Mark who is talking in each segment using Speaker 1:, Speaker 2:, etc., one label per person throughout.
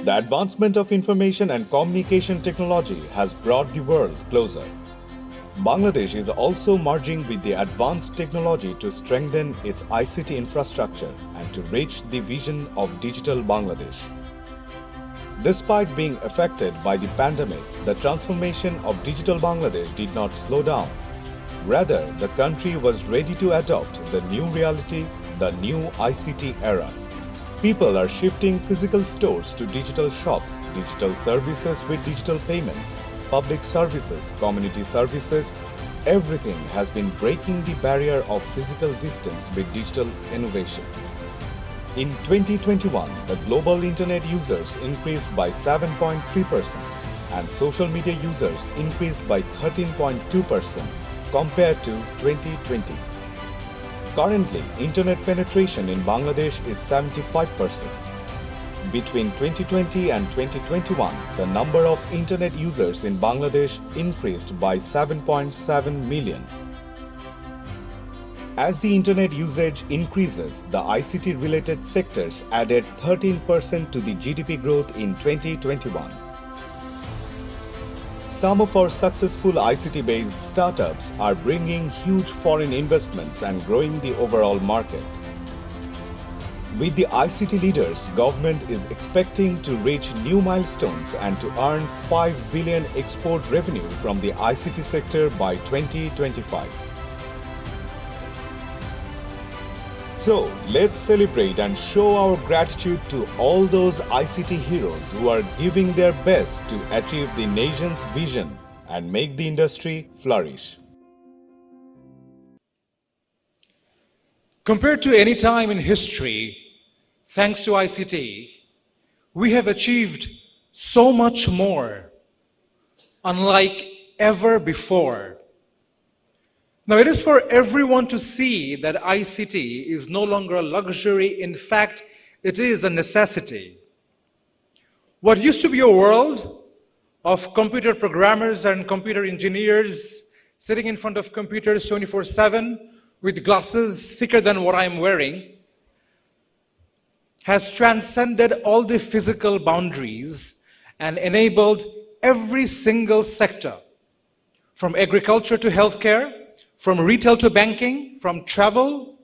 Speaker 1: The advancement of information and communication technology has brought the world closer. Bangladesh is also merging with the advanced technology to strengthen its ICT infrastructure and to reach the vision of digital Bangladesh. Despite being affected by the pandemic, the transformation of digital Bangladesh did not slow down. Rather, the country was ready to adopt the new reality, the new ICT era. People are shifting physical stores to digital shops, digital services with digital payments, public services, community services. Everything has been breaking the barrier of physical distance with digital innovation. In 2021, the global internet users increased by 7.3% and social media users increased by 13.2% compared to 2020. Currently, internet penetration in Bangladesh is 75%. Between 2020 and 2021, the number of internet users in Bangladesh increased by 7.7 million. As the internet usage increases, the ICT-related sectors added 13% to the GDP growth in 2021. Some of our successful ICT-based startups are bringing huge foreign investments and growing the overall market. With the ICT leaders, government is expecting to reach new milestones and to earn 5 billion export revenue from the ICT sector by 2025. So, let's celebrate and show our gratitude to all those ICT heroes who are giving their best to achieve the nation's vision and make the industry flourish.
Speaker 2: Compared to any time in history, thanks to ICT, we have achieved so much more, unlike ever before. Now, it is for everyone to see that ICT is no longer a luxury. In fact, it is a necessity. What used to be a world of computer programmers and computer engineers sitting in front of computers 24/7 with glasses thicker than what I'm wearing has transcended all the physical boundaries and enabled every single sector, from agriculture to healthcare, from retail to banking, from travel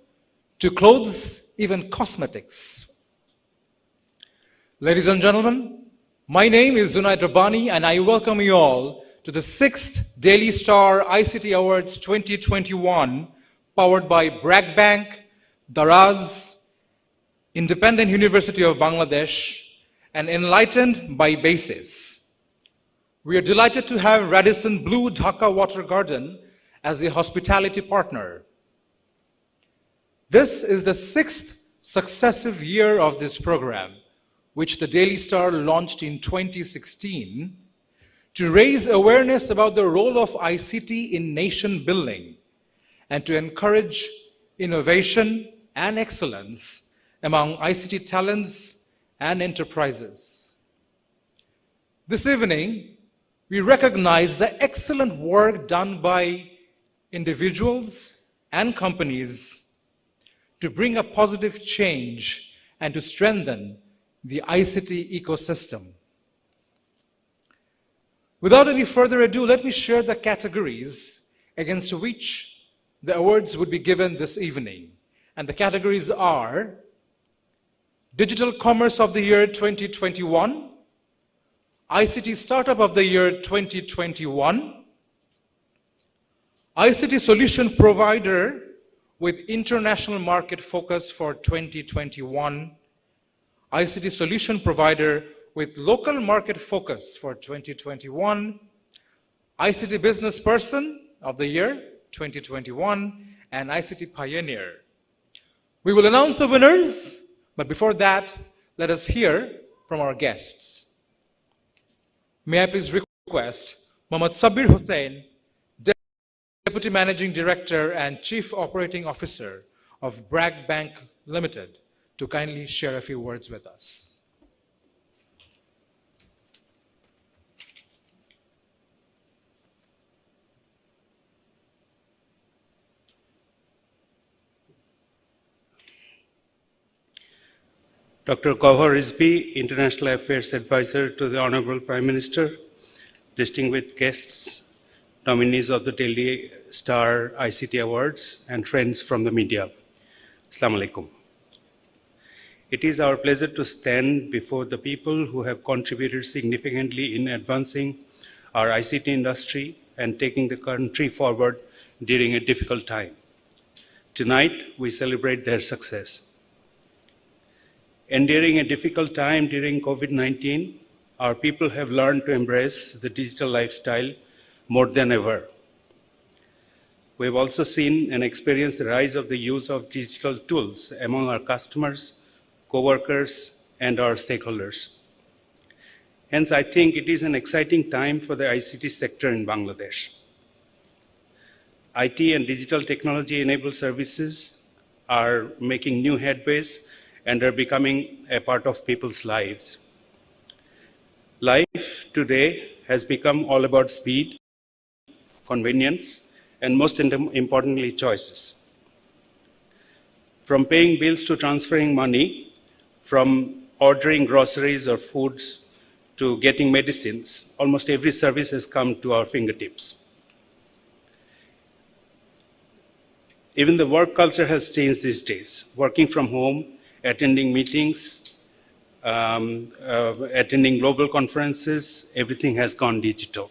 Speaker 2: to clothes, even cosmetics. Ladies and gentlemen, my name is Zunaid Rabbani and I welcome you all to the 6th Daily Star ICT Awards 2021, powered by Brac Bank, Daraz, Independent University of Bangladesh, and Enlightened by Basis. We are delighted to have Radisson Blue DHAKA Water Garden as the hospitality partner. This is the 6th successive year of this program, which the Daily Star launched in 2016 to raise awareness about the role of ICT in nation building and to encourage innovation and excellence among ICT talents and enterprises. This evening, we recognize the excellent work done by individuals and companies to bring a positive change and to strengthen the ICT ecosystem. Without any further ado, let me share the categories against which the awards would be given this evening. And the categories are Digital Commerce of the Year 2021, ICT Startup of the Year 2021, ICT Solution Provider with International Market Focus for 2021, ICT Solution Provider with Local Market Focus for 2021, ICT Business Person of the Year 2021, and ICT Pioneer. We will announce the winners, but before that, let us hear from our guests. May I please request Mohammad Sabir Hussain, Deputy Managing Director and Chief Operating Officer of Brac Bank Limited, to kindly share a few words with us.
Speaker 3: Dr. Gauhar Rizvi, International Affairs Advisor to the Honorable Prime Minister, distinguished guests, nominees of the Delhi Star ICT Awards, and friends from the media. Assalamu alaikum. It is our pleasure to stand before the people who have contributed significantly in advancing our ICT industry and taking the country forward during a difficult time. Tonight, we celebrate their success. And during a difficult time during COVID-19, our people have learned to embrace the digital lifestyle more than ever. We have also seen and experienced the rise of the use of digital tools among our customers, co-workers, and our stakeholders. Hence, I think it is an exciting time for the ICT sector in Bangladesh. IT and digital technology-enabled services are making new headways and are becoming a part of people's lives. Life today has become all about speed, convenience, and most importantly, choices. From paying bills to transferring money, from ordering groceries or foods to getting medicines, almost every service has come to our fingertips. Even the work culture has changed these days. Working from home, attending meetings, attending global conferences, everything has gone digital.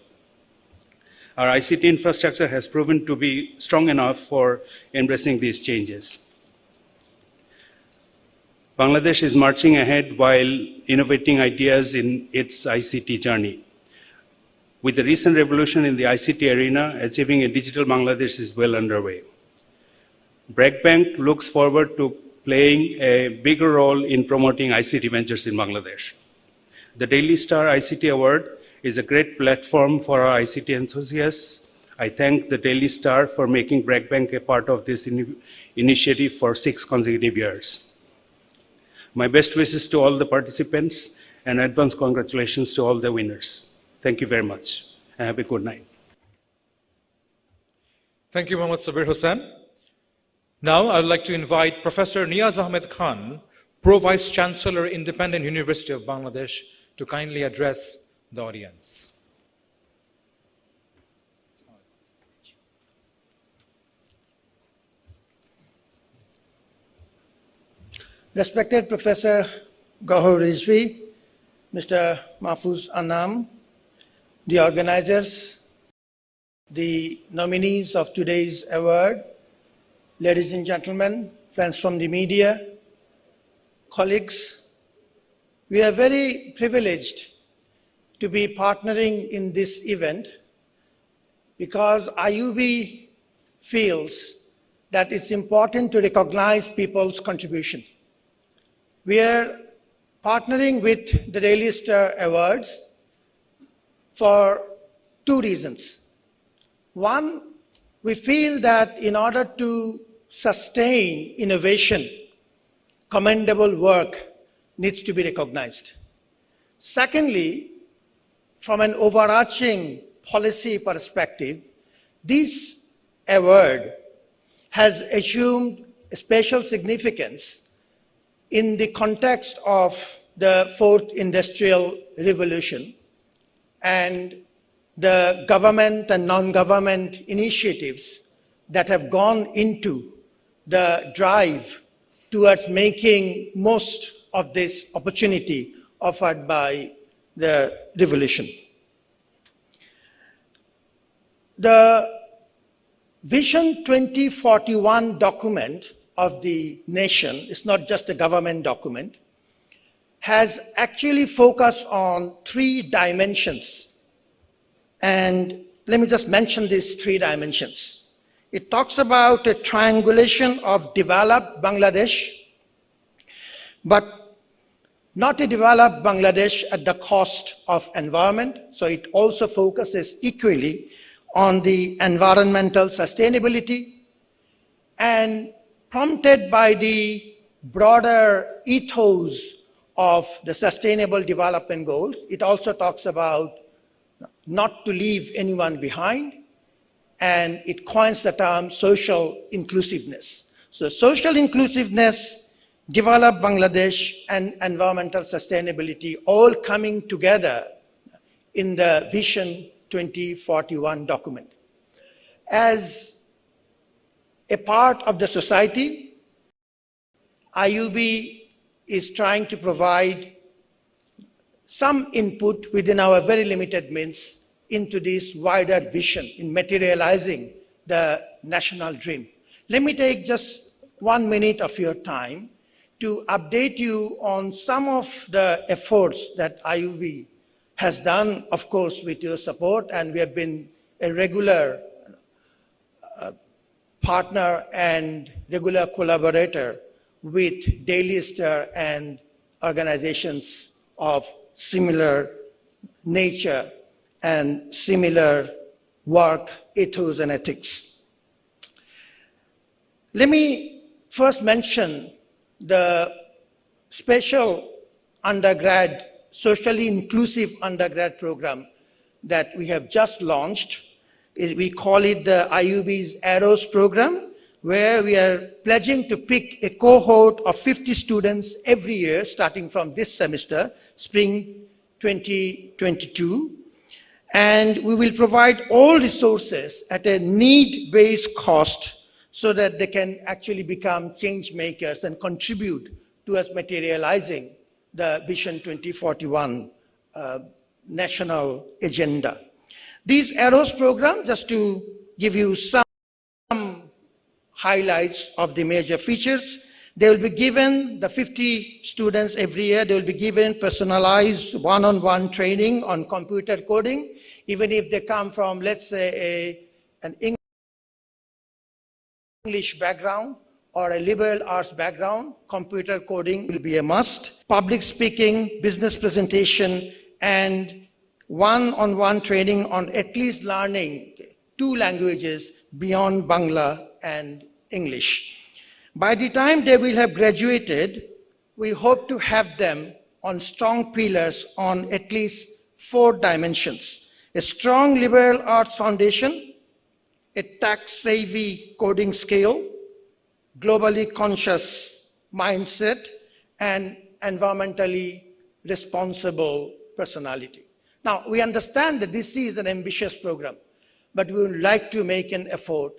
Speaker 3: Our ICT infrastructure has proven to be strong enough for embracing these changes. Bangladesh is marching ahead while innovating ideas in its ICT journey. With the recent revolution in the ICT arena, achieving a digital Bangladesh is well underway. Brac Bank looks forward to playing a bigger role in promoting ICT ventures in Bangladesh. The Daily Star ICT Award is a great platform for our ICT enthusiasts. I thank the Daily Star for making Brac Bank a part of this initiative for 6 consecutive years. My best wishes to all the participants and advance congratulations to all the winners. Thank you very much and have a good night.
Speaker 2: Thank you, Mohammad Sabir Hussain. Now, I would like to invite Professor Niaz Ahmed Khan, Pro-Vice Chancellor, Independent University of Bangladesh, to kindly address the audience.
Speaker 4: Respected Professor Gauhar Rizvi, Mr. Mahfuz Anam, the organizers, the nominees of today's award, ladies and gentlemen, friends from the media, colleagues, we are very privileged to be partnering in this event because IUB feels that it's important to recognize people's contribution. We are partnering with the Daily Star Awards for 2 reasons. One, we feel that in order to sustain innovation, commendable work needs to be recognized. Secondly, from an overarching policy perspective, this award has assumed special significance in the context of the 4th Industrial Revolution and the government and non-government initiatives that have gone into the drive towards making most of this opportunity offered by the revolution. The Vision 2041 document of the nation, is not just a government document, has actually focused on 3 dimensions. And let me just mention these 3 dimensions. It talks about a triangulation of developed Bangladesh, but not a developed Bangladesh at the cost of environment. So it also focuses equally on the environmental sustainability, and prompted by the broader ethos of the Sustainable Development Goals, it also talks about not to leave anyone behind, and it coins the term social inclusiveness. So social inclusiveness develop Bangladesh, and environmental sustainability all coming together in the Vision 2041 document. As a part of the society, IUB is trying to provide some input within our very limited means into this wider vision in materializing the national dream. Let me take just 1 minute of your time to update you on some of the efforts that IUB has done, of course, with your support, and we have been a regular partner and regular collaborator with Daily Star and organizations of similar nature and similar work, ethos, and ethics. Let me first mention the special undergrad, socially inclusive undergrad program that we have just launched. We call it the IUB's Arrows program, where we are pledging to pick a cohort of 50 students every year, starting from this semester, spring 2022. And we will provide all resources at a need-based cost so that they can actually become change makers and contribute to us materializing the Vision 2041 national agenda. These Arrows program, just to give you some highlights of the major features, they will be given, the 50 students every year, they will be given personalized one-on-one training on computer coding, even if they come from, let's say, an English background or a liberal arts background, computer coding will be a must. Public speaking, business presentation, and one-on-one training on at least learning 2 languages beyond Bangla and English. By the time they will have graduated, we hope to have them on strong pillars on at least 4 dimensions: a strong liberal arts foundation, a tax-savvy coding skill, globally conscious mindset, and environmentally responsible personality. Now, we understand that this is an ambitious program, but we would like to make an effort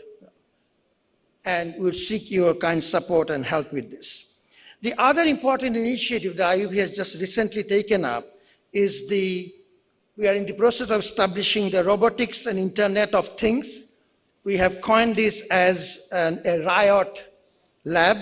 Speaker 4: and we'll seek your kind support and help with this. The other important initiative that IUB has just recently taken up is we are in the process of establishing the Robotics and Internet of Things. We have coined this as a riot lab,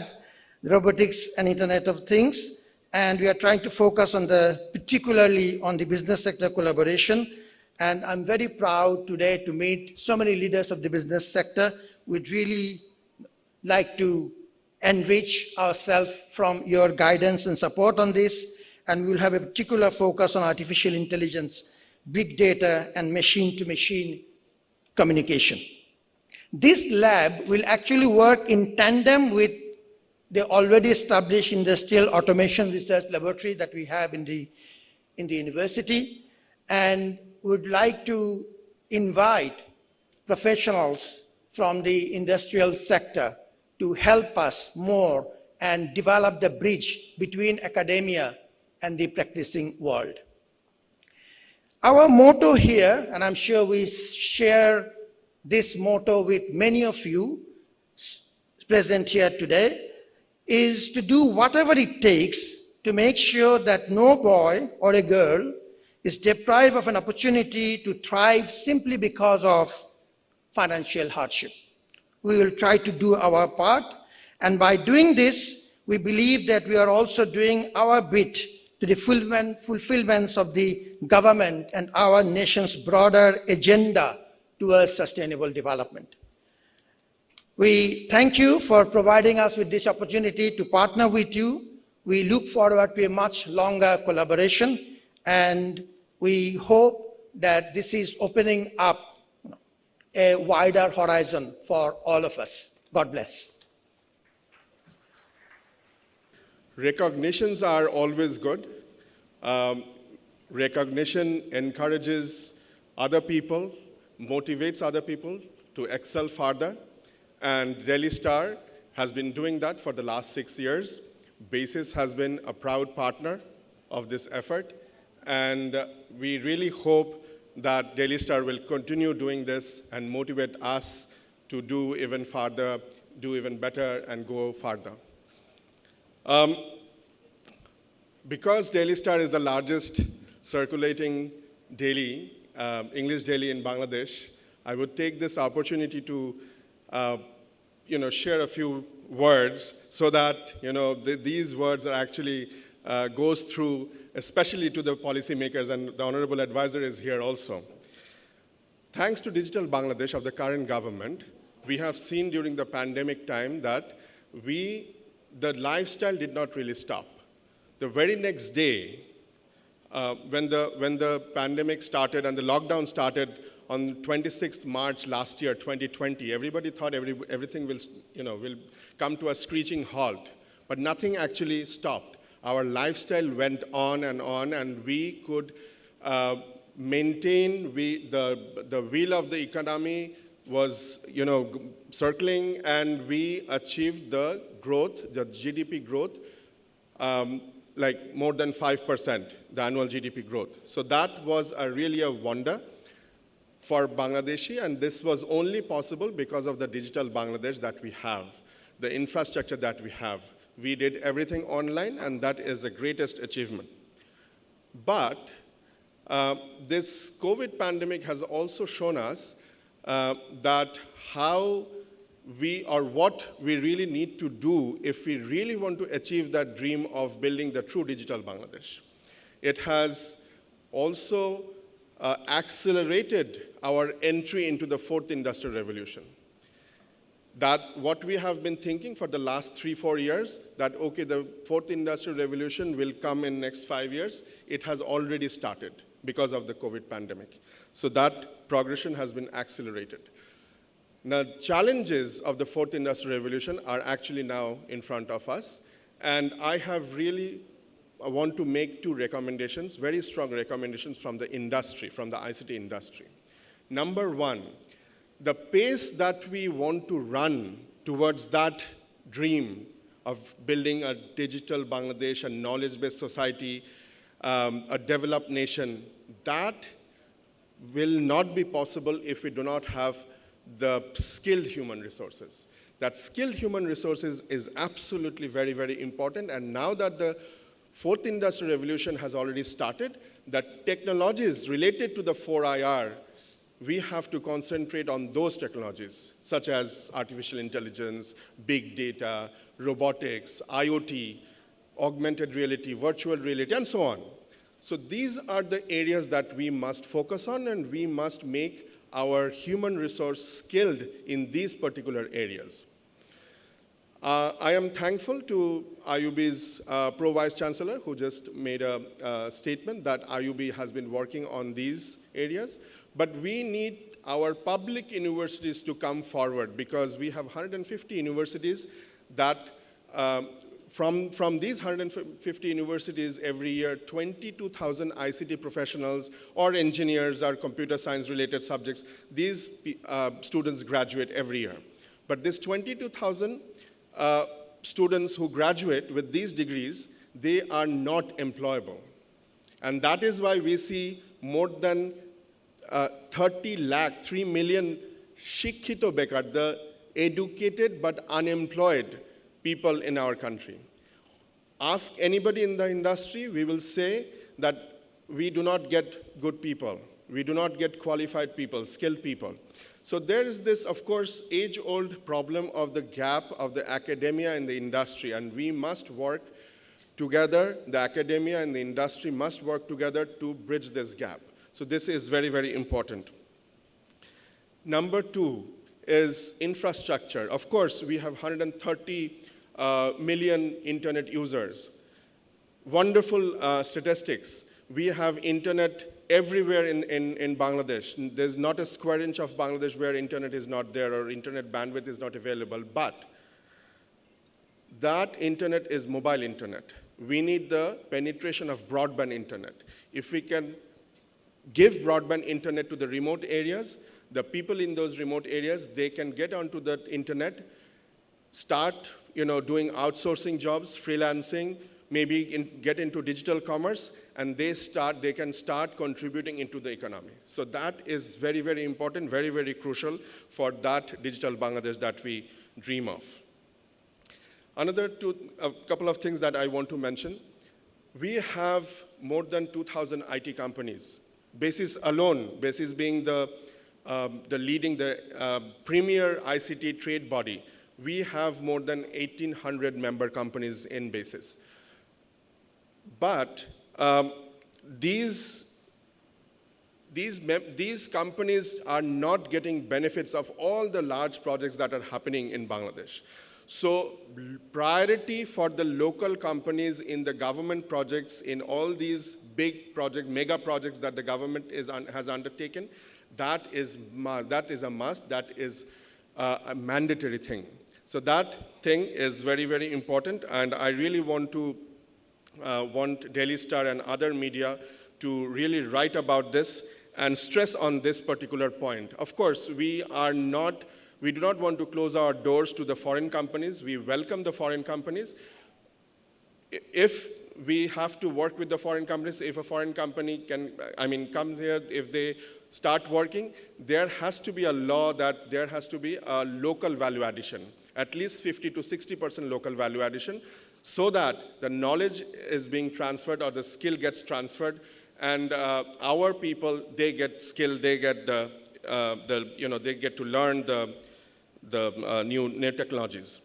Speaker 4: Robotics and Internet of Things, and we are trying to focus on particularly on the business sector collaboration. And I'm very proud today to meet so many leaders of the business sector. We'd really like to enrich ourselves from your guidance and support on this, and we'll have a particular focus on artificial intelligence, big data, and machine-to-machine communication. This lab will actually work in tandem with the already established industrial automation research laboratory that we have in the university, and would like to invite professionals from the industrial sector to help us more and develop the bridge between academia and the practicing world. Our motto here, and I'm sure we share this motto with many of you present here today, is to do whatever it takes to make sure that no boy or a girl is deprived of an opportunity to thrive simply because of financial hardship. We will try to do our part, and by doing this, we believe that we are also doing our bit to the fulfillments of the government and our nation's broader agenda towards sustainable development. We thank you for providing us with this opportunity to partner with you. We look forward to a much longer collaboration, and we hope that this is opening up a wider horizon for all of us. God bless.
Speaker 5: Recognitions are always good. Recognition encourages other people, motivates other people to excel further, and Daily Star has been doing that for the last 6 years. BASIS has been a proud partner of this effort, and we really hope that Daily Star will continue doing this and motivate us to do even farther, do even better, and go farther. Because Daily Star is the largest circulating daily, English daily in Bangladesh, I would take this opportunity to share a few words so that these words are actually goes through, especially to the policymakers, and the Honorable Advisor is here also. Thanks to Digital Bangladesh of the current government, we have seen during the pandemic time that the lifestyle did not really stop. The very next day, when the pandemic started and the lockdown started on 26th March last year, 2020, everybody thought everything will come to a screeching halt, but nothing actually stopped. Our lifestyle went on, and we could maintain the wheel of the economy was circling, and we achieved the growth, the GDP growth, like more than 5%, the annual GDP growth. So that was really a wonder for Bangladeshi, and this was only possible because of the digital Bangladesh that we have, the infrastructure that we have. We did everything online, and that is the greatest achievement. But this COVID pandemic has also shown us that what we really need to do if we really want to achieve that dream of building the true digital Bangladesh. It has also accelerated our entry into the fourth industrial revolution. That what we have been thinking for the last 3-4 years, that okay, the fourth industrial revolution will come in next 5 years, it has already started because of the COVID pandemic. So that progression has been accelerated. Now, challenges of the fourth industrial revolution are actually now in front of us, and I want to make 2 recommendations, very strong recommendations from the industry, from the ICT industry. Number 1, the pace that we want to run towards that dream of building a digital Bangladesh, a knowledge-based society, a developed nation, that will not be possible if we do not have the skilled human resources. That skilled human resources is absolutely very, very important, and now that the fourth industrial revolution has already started, the technologies related to the 4IR, we have to concentrate on those technologies, such as artificial intelligence, big data, robotics, IoT, augmented reality, virtual reality, and so on. So these are the areas that we must focus on, and we must make our human resource skilled in these particular areas. I am thankful to IUB's Pro Vice Chancellor, who just made a statement that IUB has been working on these areas. But we need our public universities to come forward, because we have 150 universities that, from these 150 universities every year, 22,000 ICT professionals or engineers or computer science related subjects, these students graduate every year. But this 22,000 students who graduate with these degrees, they are not employable. And that is why we see more than 3 million shikhito bekar, the educated but unemployed people in our country. Ask anybody in the industry, we will say that we do not get good people. We do not get qualified people, skilled people. So there is this, of course, age-old problem of the gap of the academia and the industry, and we must work together, the academia and the industry must work together to bridge this gap. So this is very, very important. Number 2 is infrastructure. Of course, we have 130 million internet users. Wonderful statistics. We have internet everywhere in Bangladesh. There's not a square inch of Bangladesh where internet is not there or internet bandwidth is not available. But that internet is mobile internet. We need the penetration of broadband internet. If we can give broadband internet to the remote areas, the people in those remote areas, they can get onto the internet, start doing outsourcing jobs, freelancing, maybe get into digital commerce, and they can start contributing into the economy. So that is very, very important, very, very crucial for that digital Bangladesh that we dream of. A couple of things that I want to mention. We have more than 2,000 IT companies. Basis alone, Basis being the premier ICT trade body, we have more than 1,800 member companies in Basis. But these companies are not getting benefits of all the large projects that are happening in Bangladesh. So priority for the local companies in the government projects, in all these big projects, mega projects that the government has undertaken, that is a must, that is a mandatory thing. So that thing is very, very important, and I really want Daily Star and other media to really write about this and stress on this particular point. Of course, we do not want to close our doors to the foreign companies. We welcome the foreign companies. If we have to work with the foreign companies, if a foreign company comes here, if they start working, there has to be a law that there has to be a local value addition, at least 50 to 60% local value addition, so that the knowledge is being transferred or the skill gets transferred, and our people, they get skill, they get they get to learn the new technologies.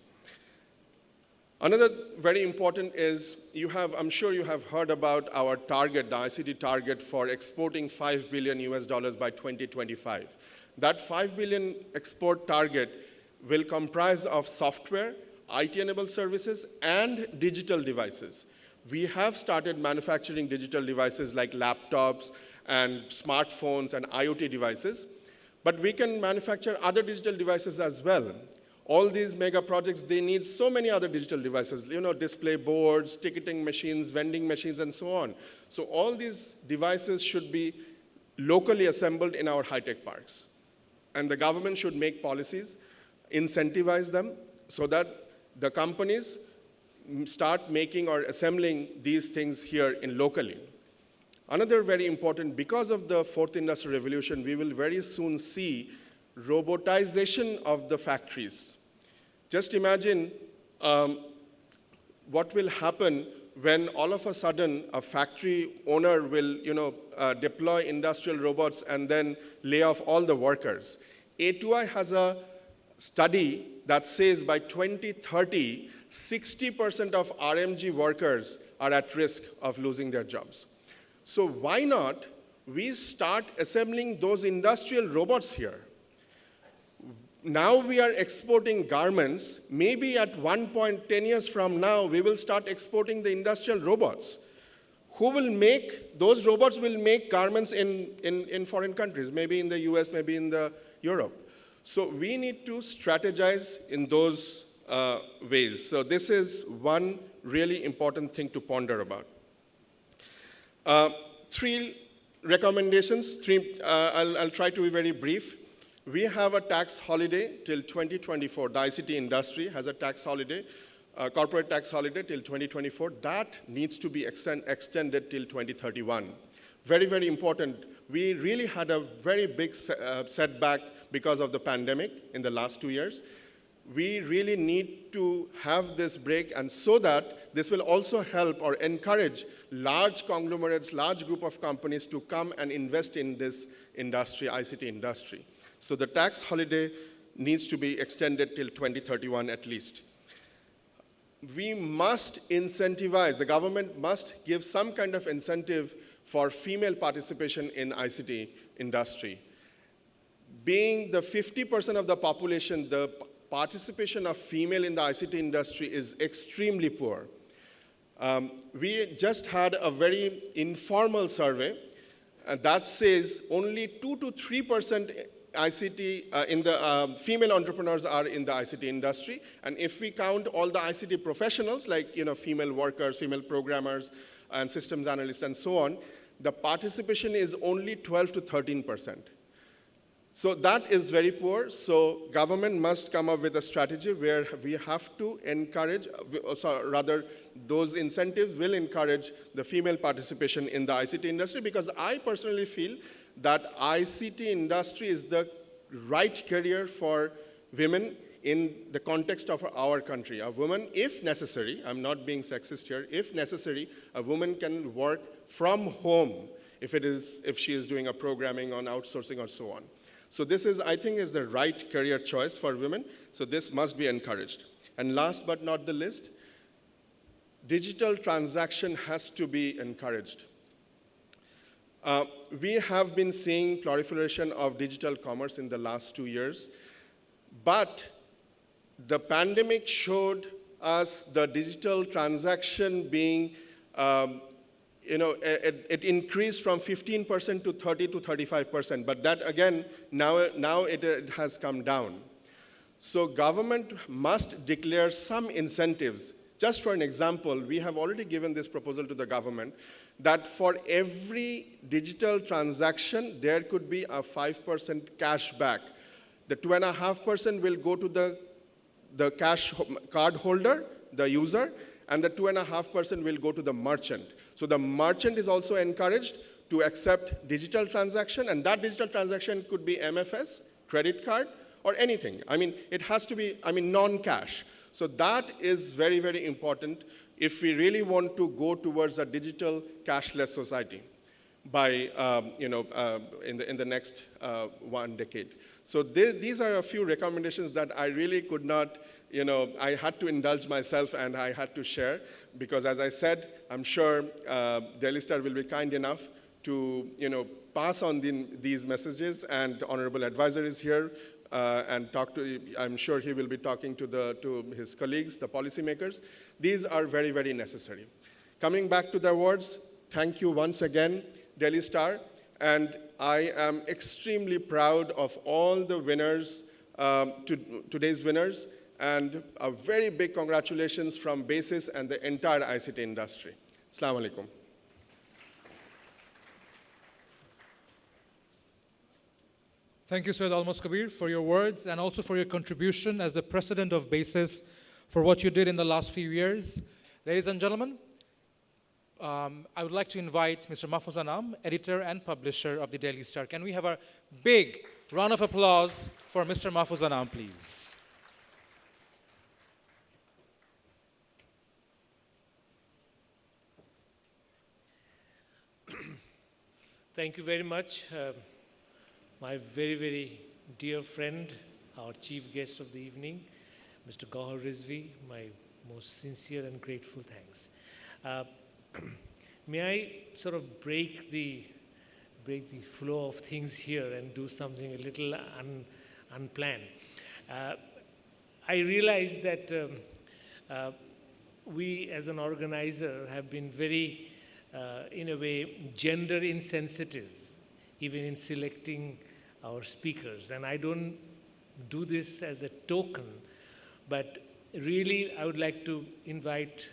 Speaker 5: Another very important is, I'm sure you have heard about our target, the ICT target for exporting $5 billion by 2025. That $5 billion export target will comprise of software, IT-enabled services, and digital devices. We have started manufacturing digital devices like laptops and smartphones and IoT devices, but we can manufacture other digital devices as well. All these mega projects, they need so many other digital devices, display boards, ticketing machines, vending machines, and so on. So all these devices should be locally assembled in our high-tech parks. And the government should make policies, incentivize them, so that the companies start making or assembling these things here locally. Another very important, because of the fourth industrial revolution, we will very soon see robotization of the factories. Just imagine what will happen when all of a sudden a factory owner will deploy industrial robots and then lay off all the workers. A2I has a study that says by 2030, 60% of RMG workers are at risk of losing their jobs. So why not we start assembling those industrial robots here? Now we are exporting garments. Maybe at one point, 10 years from now, we will start exporting the industrial robots. Who will make, those robots will make garments in foreign countries, maybe in the US, maybe in Europe. So we need to strategize in those ways. So this is one really important thing to ponder about. Three recommendations, I'll try to be very brief. We have a tax holiday till 2024. The ICT industry has a tax holiday, corporate tax holiday till 2024. That needs to be extended till 2031. Very, very important. We really had a very big setback because of the pandemic in the last 2 years. We really need to have this break, and so that this will also help or encourage large conglomerates, large group of companies to come and invest in this industry, ICT industry. So the tax holiday needs to be extended till 2031 at least. We must incentivize, the government must give some kind of incentive for female participation in ICT industry. Being the 50% of the population, the participation of female in the ICT industry is extremely poor. We just had a very informal survey that says only 2 to 3% ICT in the female entrepreneurs are in the ICT industry, and if we count all the ICT professionals like female workers, female programmers, and systems analysts, and so on, the participation is only 12 to 13%. So that is very poor. So government must come up with a strategy where we have to encourage, rather those incentives will encourage the female participation in the ICT industry, because I personally feel that ICT industry is the right career for women in the context of our country. A woman, if necessary, I'm not being sexist here, if necessary, a woman can work from home if she is doing a programming on outsourcing or so on. So this is, I think, is the right career choice for women. So this must be encouraged. And last but not the least, digital transaction has to be encouraged. We have been seeing proliferation of digital commerce in the last 2 years, but the pandemic showed us the digital transaction being, it increased from 15% to 30 to 35%, but that again, now it has come down. So government must declare some incentives. Just for an example, we have already given this proposal to the government that for every digital transaction, there could be a 5% cash back. The 2.5% will go to the cash card holder, the user, and the 2.5% will go to the merchant. So the merchant is also encouraged to accept digital transaction, and that digital transaction could be MFS, credit card, or anything. I mean, it has to be, non-cash. So that is very, very important if we really want to go towards a digital cashless society by, in the next 1 decade. So these are a few recommendations that I really could not, I had to indulge myself and I had to share, because as I said, I'm sure Daily Star will be kind enough to, pass on these messages, and Honorable Advisor is here and I'm sure he will be talking to his colleagues, the policymakers. These are very, very necessary. Coming back to the awards, thank you once again, Daily Star, and I am extremely proud of all the winners, today's winners, and a very big congratulations from BASIS and the entire ICT industry. Assalamu alaikum.
Speaker 2: Thank you, Syed Almos Kabir, for your words and also for your contribution as the president of BASIS for what you did in the last few years. Ladies and gentlemen, I would like to invite Mr. Mahfouz Anam, editor and publisher of the Daily Star. Can we have a big round of applause for Mr. Mahfouz Anam, please?
Speaker 6: Thank you very much. My very, very dear friend, our chief guest of the evening, Mr. Gauhar Rizvi, my most sincere and grateful thanks. May I sort of break the flow of things here and do something a little unplanned. I realize that we as an organizer have been very, in a way, gender insensitive, even in selecting our speakers. And I don't do this as a token, but really I would like to invite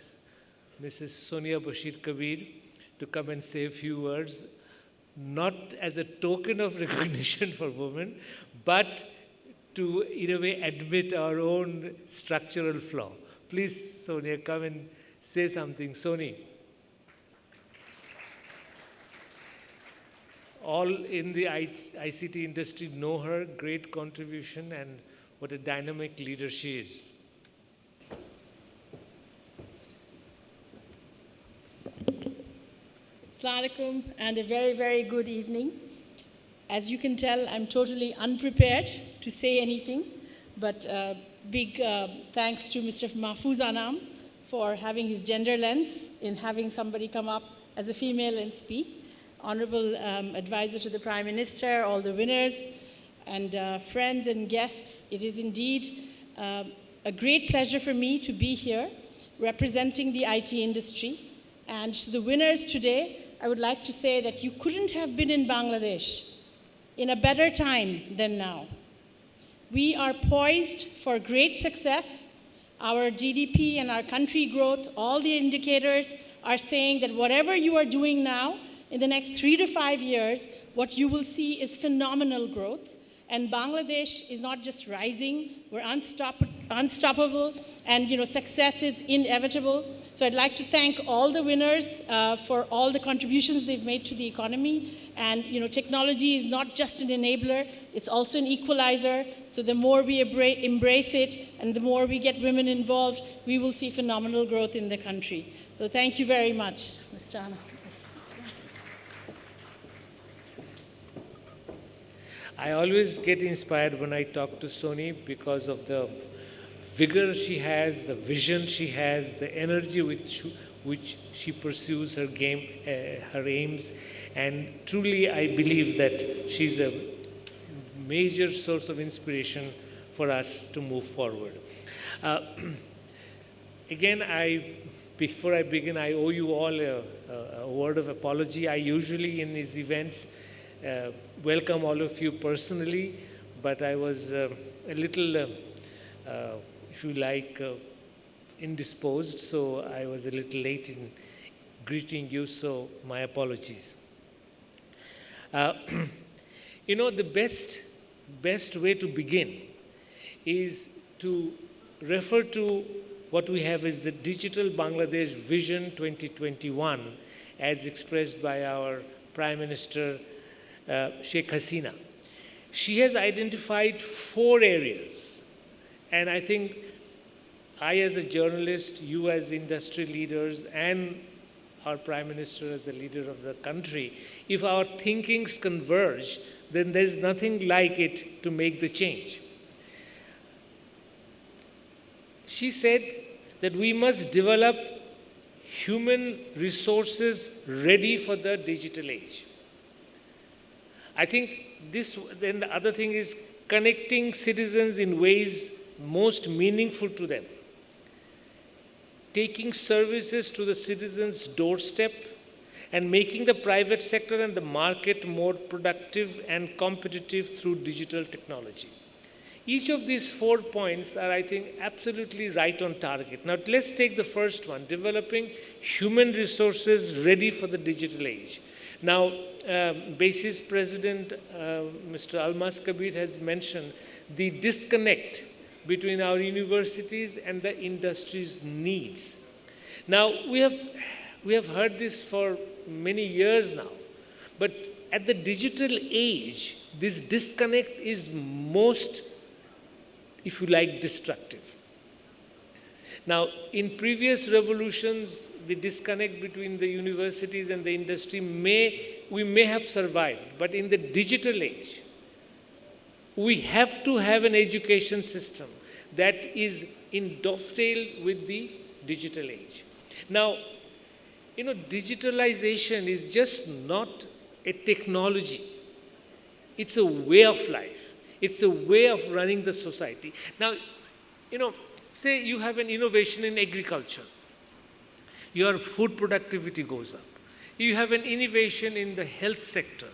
Speaker 6: Mrs. Sonia Bashir Kabir to come and say a few words, not as a token of recognition for women, but to, in a way, admit our own structural flaw. Please, Sonia, come and say something. Soni. All in the ICT industry know her great contribution and what a dynamic leader she is.
Speaker 7: Assalamu alaikum, and a very, very good evening. As you can tell, I'm totally unprepared to say anything, but big thanks to Mr. Mahfouz Anam for having his gender lens in having somebody come up as a female and speak. Honorable Advisor to the Prime Minister, all the winners, and friends and guests, it is indeed a great pleasure for me to be here representing the IT industry. And to the winners today, I would like to say that you couldn't have been in Bangladesh in a better time than now. We are poised for great success. Our GDP and our country growth, all the indicators are saying that whatever you are doing now, in the next 3 to 5 years, what you will see is phenomenal growth. And Bangladesh is not just rising, we're unstoppable, and success is inevitable. So I'd like to thank all the winners for all the contributions they've made to the economy. And technology is not just an enabler, it's also an equalizer. So the more we embrace it and the more we get women involved, we will see phenomenal growth in the country. So thank you very much, Mr. Anna.
Speaker 6: I always get inspired when I talk to Soni because of the vigor she has, the vision she has, the energy which she pursues her aims, and truly I believe that she's a major source of inspiration for us to move forward. Again, before I begin, I owe you all a word of apology. I usually in these events welcome all of you personally, but I was a little, if you like, indisposed, so I was a little late in greeting you, so my apologies. The best way to begin is to refer to what we have as the Digital Bangladesh Vision 2021 as expressed by our Prime Minister Sheikh Hasina. She has identified 4 areas, and I think I as a journalist, you as industry leaders, and our Prime Minister as the leader of the country, if our thinkings converge, then there's nothing like it to make the change. She said that we must develop human resources ready for the digital age. I think then the other thing is connecting citizens in ways most meaningful to them, taking services to the citizens' doorstep, and making the private sector and the market more productive and competitive through digital technology. Each of these 4 points are, I think, absolutely right on target. Now, let's take the first one, developing human resources ready for the digital age. Now, BASIS President Mr. Almas Kabir has mentioned the disconnect between our universities and the industry's needs. Now, we have heard this for many years now, but at the digital age, this disconnect is most, if you like, destructive. Now, in previous revolutions, the disconnect between the universities and the industry we may have survived, but in the digital age, we have to have an education system that is in dovetail with the digital age. Now, digitalization is just not a technology. It's a way of life. It's a way of running the society. Now, say you have an innovation in agriculture. Your food productivity goes up. You have an innovation in the health sector.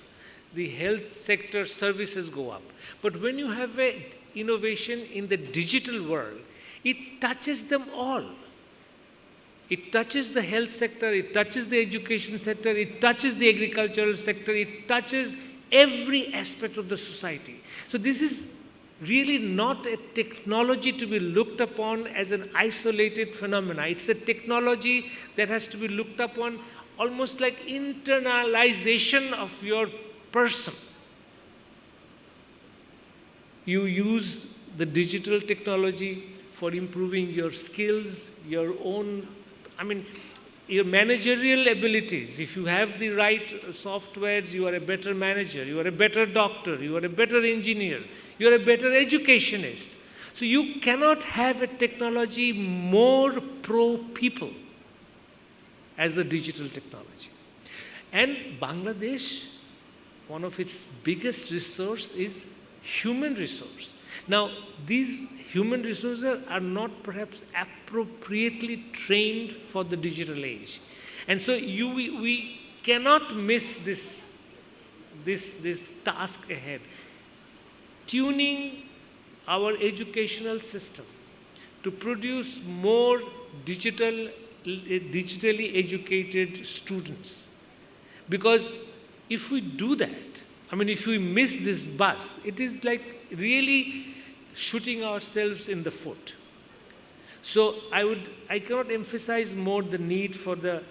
Speaker 6: The health sector services go up. But when you have an innovation in the digital world, it touches them all. It touches the health sector, it touches the education sector, it touches the agricultural sector, it touches every aspect of the society. So this is really not a technology to be looked upon as an isolated phenomena. It's a technology that has to be looked upon almost like internalization of your person. You use the digital technology for improving your skills, your own, your managerial abilities. If you have the right softwares, you are a better manager, you are a better doctor, you are a better engineer, you are a better educationist. So you cannot have a technology more pro-people as the digital technology. And Bangladesh, one of its biggest resource is human resource. Now, these human resources are not perhaps appropriately trained for the digital age. And so we cannot miss this task ahead. Tuning our educational system to produce more digitally educated students. Because if we do that, I mean, if we miss this bus, it is like really shooting ourselves in the foot. So I cannot emphasize more the need for the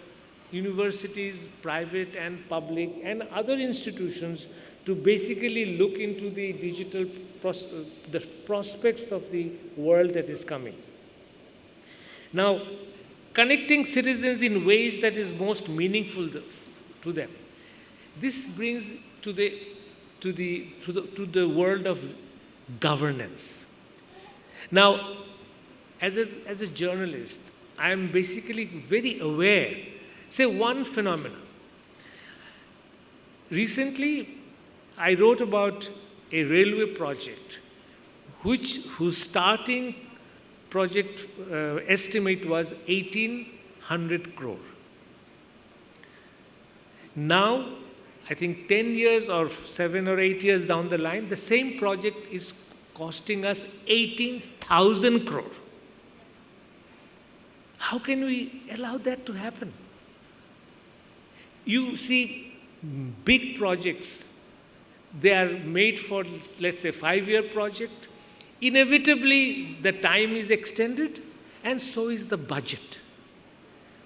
Speaker 6: universities, private and public, and other institutions to basically look into the digital the prospects of the world that is coming. Now, connecting citizens in ways that is most meaningful to them. This brings to the world of governance. Now, as a journalist, I am basically very aware, say one phenomenon. Recently, I wrote about a railway project whose starting project estimate was 1,800 crore. Now, I think 10 years or 7 or 8 years down the line, the same project is costing us 18,000 crore. How can we allow that to happen? You see, big projects, they are made for, let's say, 5-year project. Inevitably, the time is extended, and so is the budget.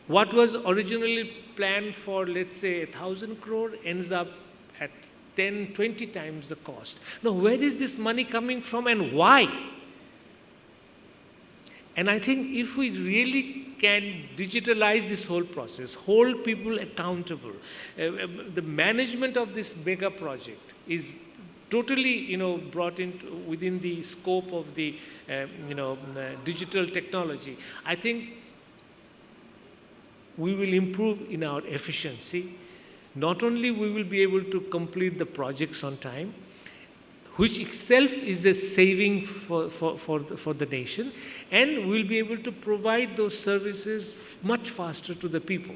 Speaker 6: What was originally planned for, let's say, 1,000 crore ends up at 10, 20 times the cost. Now, where is this money coming from and why? And I think if we really can digitalize this whole process, hold people accountable, the management of this mega project is totally, brought into within the scope of the, digital technology. I think we will improve in our efficiency. Not only we will be able to complete the projects on time, which itself is a saving for the nation, and we'll be able to provide those services much faster to the people.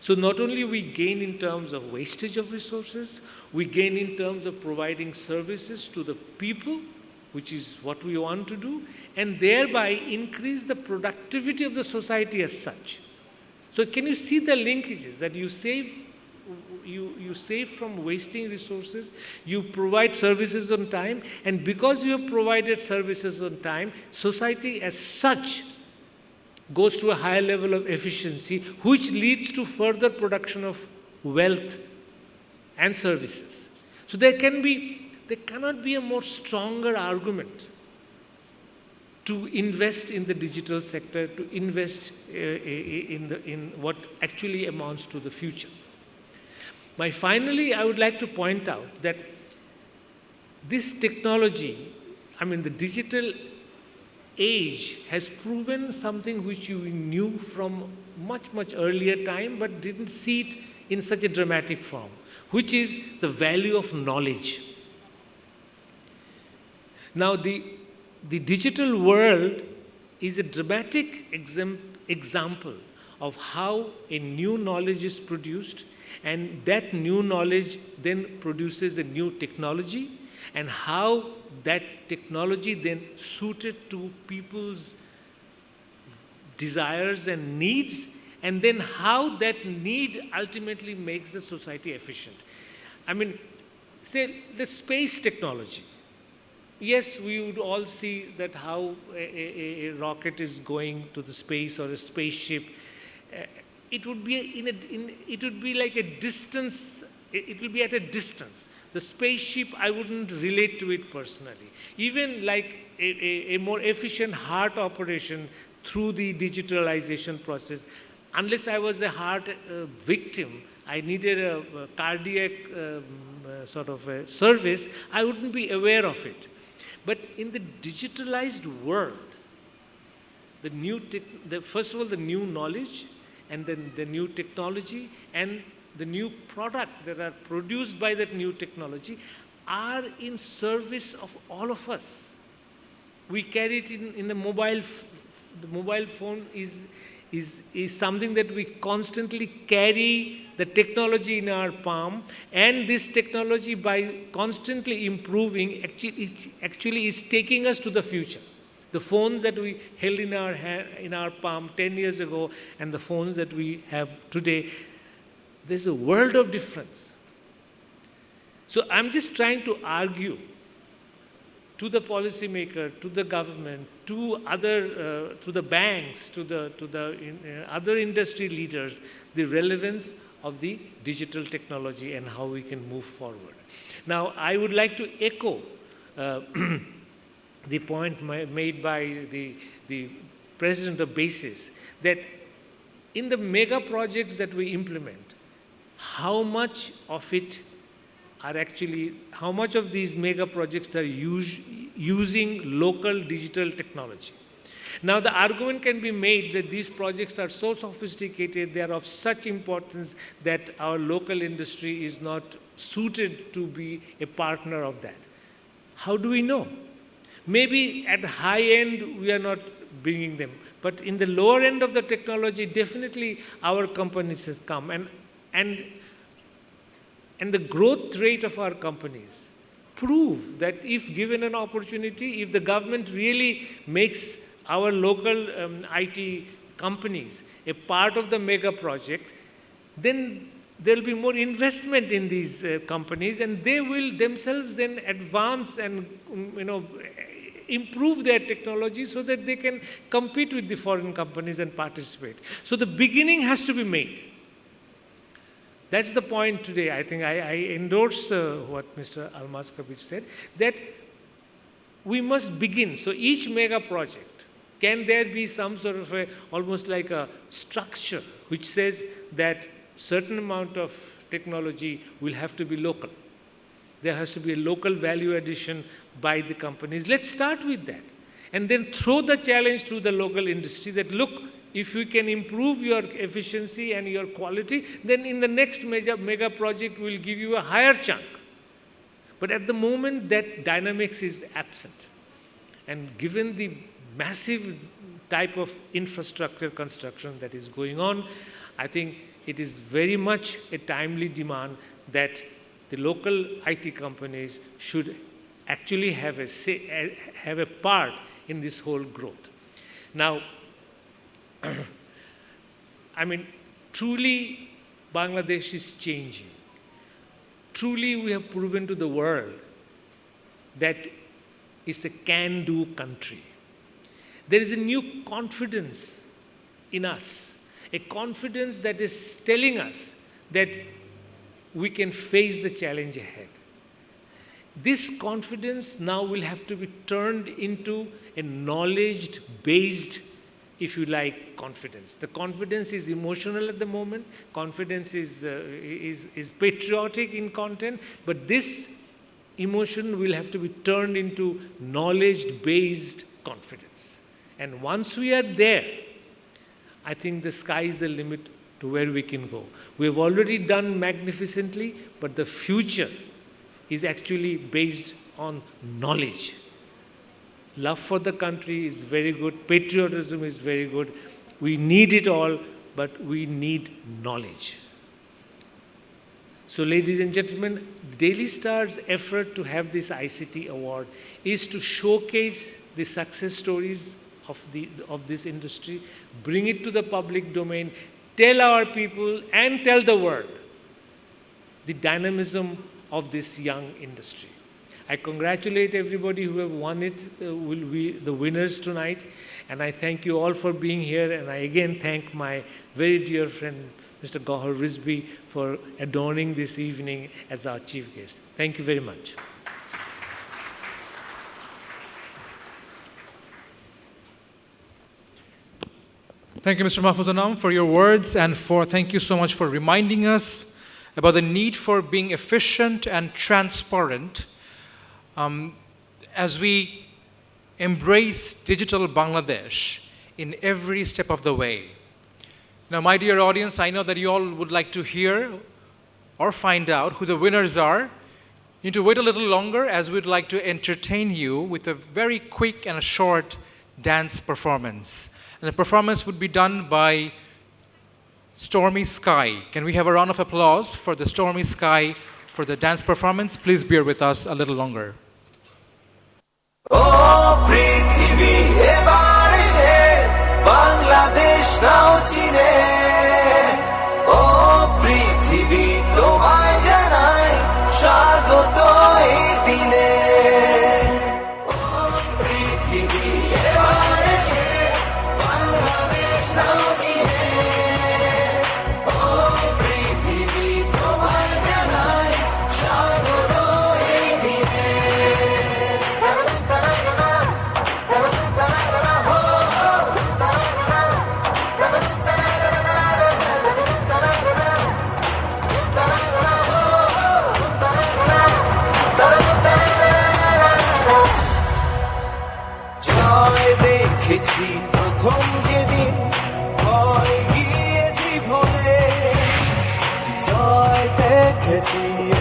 Speaker 6: So not only we gain in terms of wastage of resources, we gain in terms of providing services to the people, which is what we want to do, and thereby increase the productivity of the society as such. So can you see the linkages that you save from wasting resources, you provide services on time, and because you have provided services on time, society as such goes to a higher level of efficiency, which leads to further production of wealth and services. So there cannot be a more stronger argument to invest in the digital sector, to invest in what actually amounts to the future. Finally, I would like to point out that this technology, the digital age has proven something which you knew from much, much earlier time, but didn't see it in such a dramatic form, which is the value of knowledge. Now, the digital world is a dramatic example of how a new knowledge is produced, and that new knowledge then produces a new technology, and how that technology then suited to people's desires and needs, and then how that need ultimately makes the society efficient. Say the space technology. Yes, we would all see that how a rocket is going to the space, or a spaceship. It would be like a distance. It will be at a distance. The spaceship, I wouldn't relate to it personally. Even like a more efficient heart operation through the digitalization process, unless I was a heart victim, I needed a cardiac sort of a service, I wouldn't be aware of it. But in the digitalized world, first of all, the new knowledge, and then the new technology, and the new product that are produced by that new technology are in service of all of us. We carry it in the mobile. The mobile phone is something that we constantly carry the technology in our palm, and this technology, by constantly improving, actually is taking us to the future. The phones that we held in our palm 10 years ago and the phones that we have today, there's a world of difference. So I'm just trying to argue to the policymaker, to the government, to the banks, to the other industry leaders, the relevance of the digital technology and how we can move forward. Now, I would like to echo the point made by the president of BASIS, that in the mega projects that we implement, how much of these mega projects are using local digital technology. Now, the argument can be made that these projects are so sophisticated, they are of such importance that our local industry is not suited to be a partner of that. How do we know? Maybe at high end, we are not bringing them, but in the lower end of the technology, definitely our companies has come. And the growth rate of our companies prove that if given an opportunity, if the government really makes our local IT companies a part of the mega project, then there will be more investment in these companies, and they will themselves then advance and improve their technology so that they can compete with the foreign companies and participate. So the beginning has to be made. That's the point today. I think I endorse what Mr. Almaskavich said, that we must begin. So each mega project, can there be some sort of almost like a structure which says that certain amount of technology will have to be local. There has to be a local value addition by the companies. Let's start with that. And then throw the challenge to the local industry that, look, if we can improve your efficiency and your quality, then in the next mega project, we'll give you a higher chunk. But at the moment, that dynamics is absent. And given the massive type of infrastructure construction that is going on, I think it is very much a timely demand that the local IT companies should actually have a part in this whole growth. Now, I mean, truly, Bangladesh is changing. Truly, we have proven to the world that it's a can-do country. There is a new confidence in us, a confidence that is telling us that we can face the challenge ahead. This confidence now will have to be turned into a knowledge-based, if you like, confidence. The confidence is emotional at the moment. Confidence is patriotic in content, but this emotion will have to be turned into knowledge-based confidence. And once we are there, I think the sky is the limit to where we can go. We have already done magnificently, but the future is actually based on knowledge. Love for the country is very good. Patriotism is very good. We need it all, but we need knowledge. So, ladies and gentlemen, Daily Star's effort to have this ICT award is to showcase the success stories of this industry, bring it to the public domain, tell our people and tell the world the dynamism of this young industry. I congratulate everybody who have won it, will be the winners tonight, and I thank you all for being here, and I again thank my very dear friend, Mr. Gauhar Rizvi, for adorning this evening as our chief guest. Thank you very much.
Speaker 2: Thank you, Mr. Mahfouz Anam, for your words, and thank you so much for reminding us about the need for being efficient and transparent as we embrace digital Bangladesh in every step of the way. Now, my dear audience, I know that you all would like to hear or find out who the winners are. You need to wait a little longer, as we'd like to entertain you with a very quick and a short dance performance. And the performance would be done by Stormy Sky. Can we have a round of applause for the Stormy Sky for the dance performance? Please bear with us a little longer.
Speaker 8: Oh, Prithibi, ebar eshe Bangladesh nao chine. Oh, Prithibi, tomay janai swagot.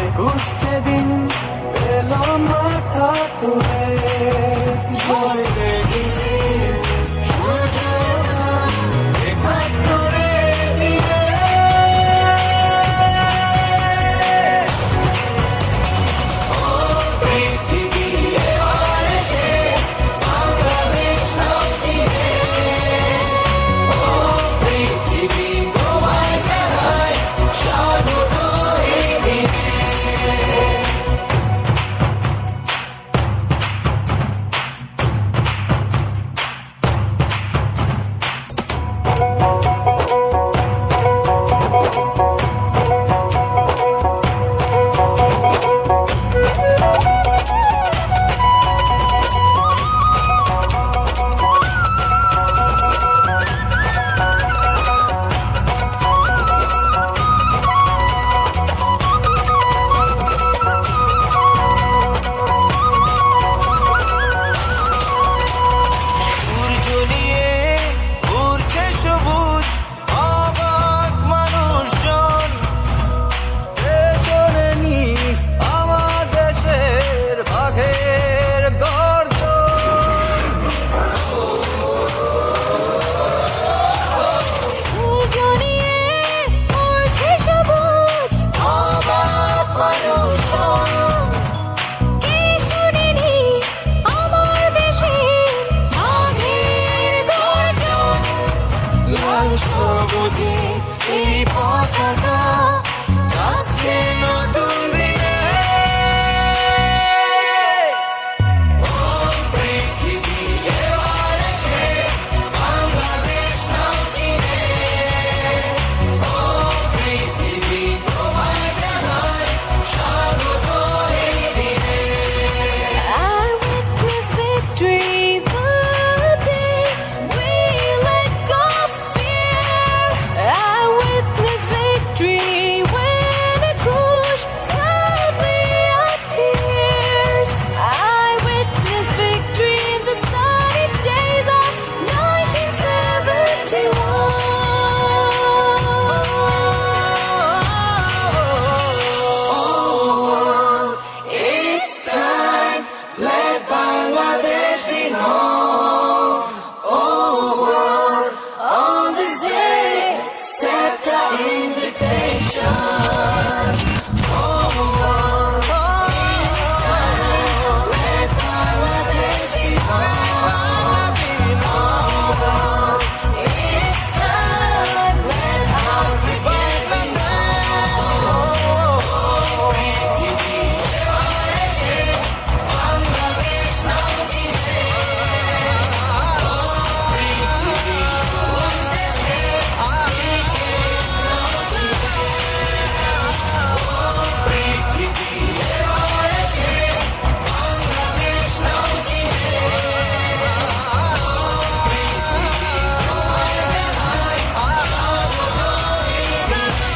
Speaker 8: একুশ যেদিন এলো মাথা তুলে জয় দেখেছি সূর্য একাত্তরে দিয়ে ও পৃথিবী এবার এসে বাংলাদেশ নাও চিনে ও পৃথিবী তোমায় জানায় স্বাগত এই দিনে সূর্য নিয়ে ঘুরছে সবুজ অবাক মানুষজন শোনেনি আমার দেশের বাঘের গর্জন সূর্য নিয়ে ঘুরছে সবুজ অবাক মানুষজন কে শোনেনি আমার দেশের বাঘের গর্জন লাল সবুজে এই পতাকা যাচ্ছে নতুন দিনে ও পৃথিবী এবার এসে বাংলাদেশ নাও চিনে ও পৃথিবী তোমায় জানায় স্বাগত এই দিনে I witness victory the day we let go fear. I witness victory when a kush proudly appears. I witness victory in the sunny days of 1971. It's time, let Bangladesh be known. Oh world, on this day, accept our invitation. Oh world, it's time, let Bangladesh be known. Oh world, it's time, let Africa be known. পৃথিবী এবার এসে বাংলাদেশ নাও চিনে পৃথিবী সবুজ দেশে পৃথিবী এবার এসে বাংলাদেশ নাও চিনে পৃথিবী তোমায় জানায় স্বাগত এই দিনে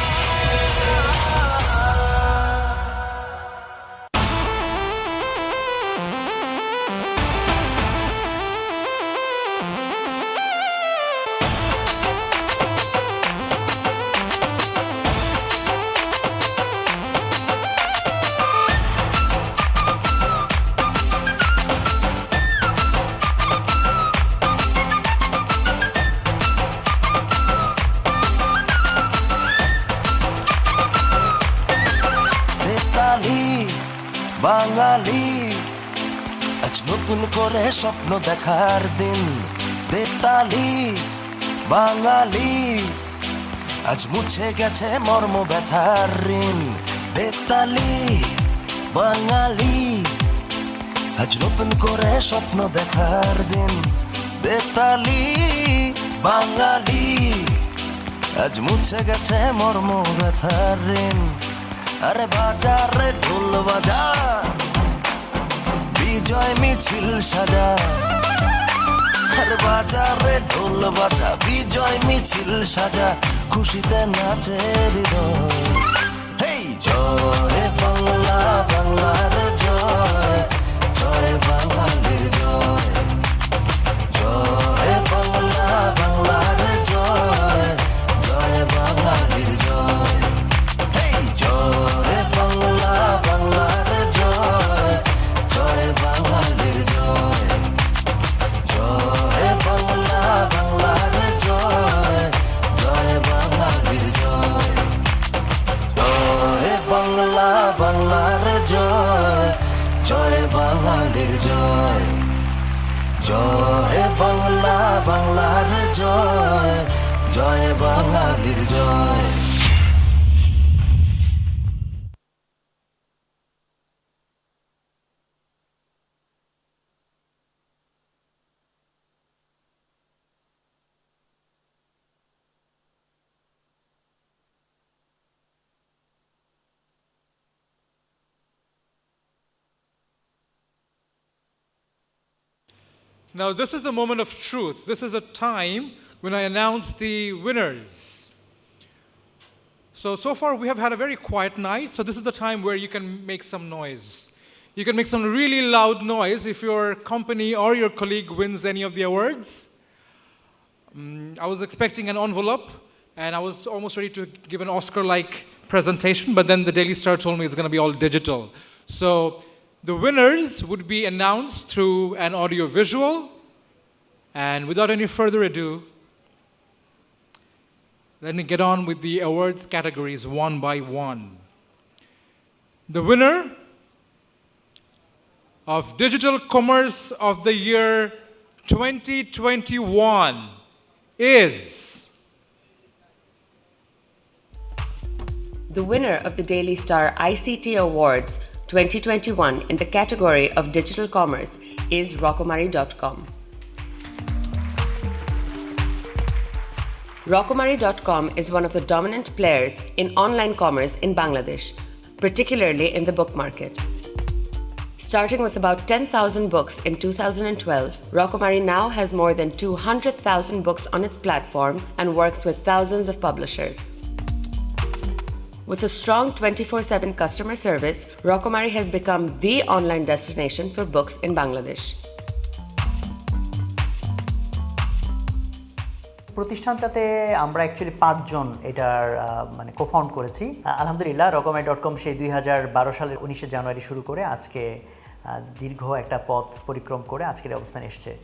Speaker 8: বেতালি বাঙালি আজ নতুন করে স্বপ্ন দেখার দিন বেতালি বাঙালি আজ মুছে গেছে মর্ম ব্যথার ঋণ বেতালি বাঙালি আজ নতুন করে স্বপ্ন দেখার দিন বেতালি বাঙালি আজ মুছে গেছে মর্ম ব্যথার ঋণ আরে বাজার রে ঢোল বাজা বিজয় মিছিল সাজা আরে বাজার রে ঢোল বাজা বিজয় মিছিল সাজা খুশিতে নাচে হৃদয় হেই জয় বাংলা বাংলার জয় জয় বাঙালির জয় জয় বাংলা বাংলার জয় জয় বাঙালির জয় হেই জয় বাংলা বাংলার জয়, জয় বাঙালির জয়, জয় বাংলা, বাংলার জয়, জয় বাঙালির জয়।
Speaker 2: Now, this is the moment of truth. This is a time when I announce the winners. So far we have had a very quiet night, so this is the time where you can make some noise. You can make some really loud noise if your company or your colleague wins any of the awards. I was expecting an envelope, and I was almost ready to give an Oscar-like presentation, but then the Daily Star told me it's going to be all digital. So the winners would be announced through an audio visual, and without any further ado, let me get on with the awards categories one by one. The winner of Digital Commerce of the Year 2021 is...
Speaker 9: The winner of the Daily Star ICT Awards 2021 in the category of Digital Commerce is Rockomary.com. Rockomary.com is one of the dominant players in online commerce in Bangladesh, particularly in the book market. Starting with about 10,000 books in 2012, Rockomary now has more than 200,000 books on its platform and works with thousands of publishers. With a strong 24/7 customer service, Rockomary has become the online destination for books in Bangladesh.
Speaker 10: প্রতিষ্ঠানটাতে আমরা actually 5 জন এটার মানে কো-ফাউন্ড করেছি। আলহামদুলিল্লাহ রকমারি.com সেই 2012 সালের 19 জানুয়ারি শুরু করে আজকে দীর্ঘ একটা পথ পরিক্রম করে আজকের অবস্থানে এসেছে।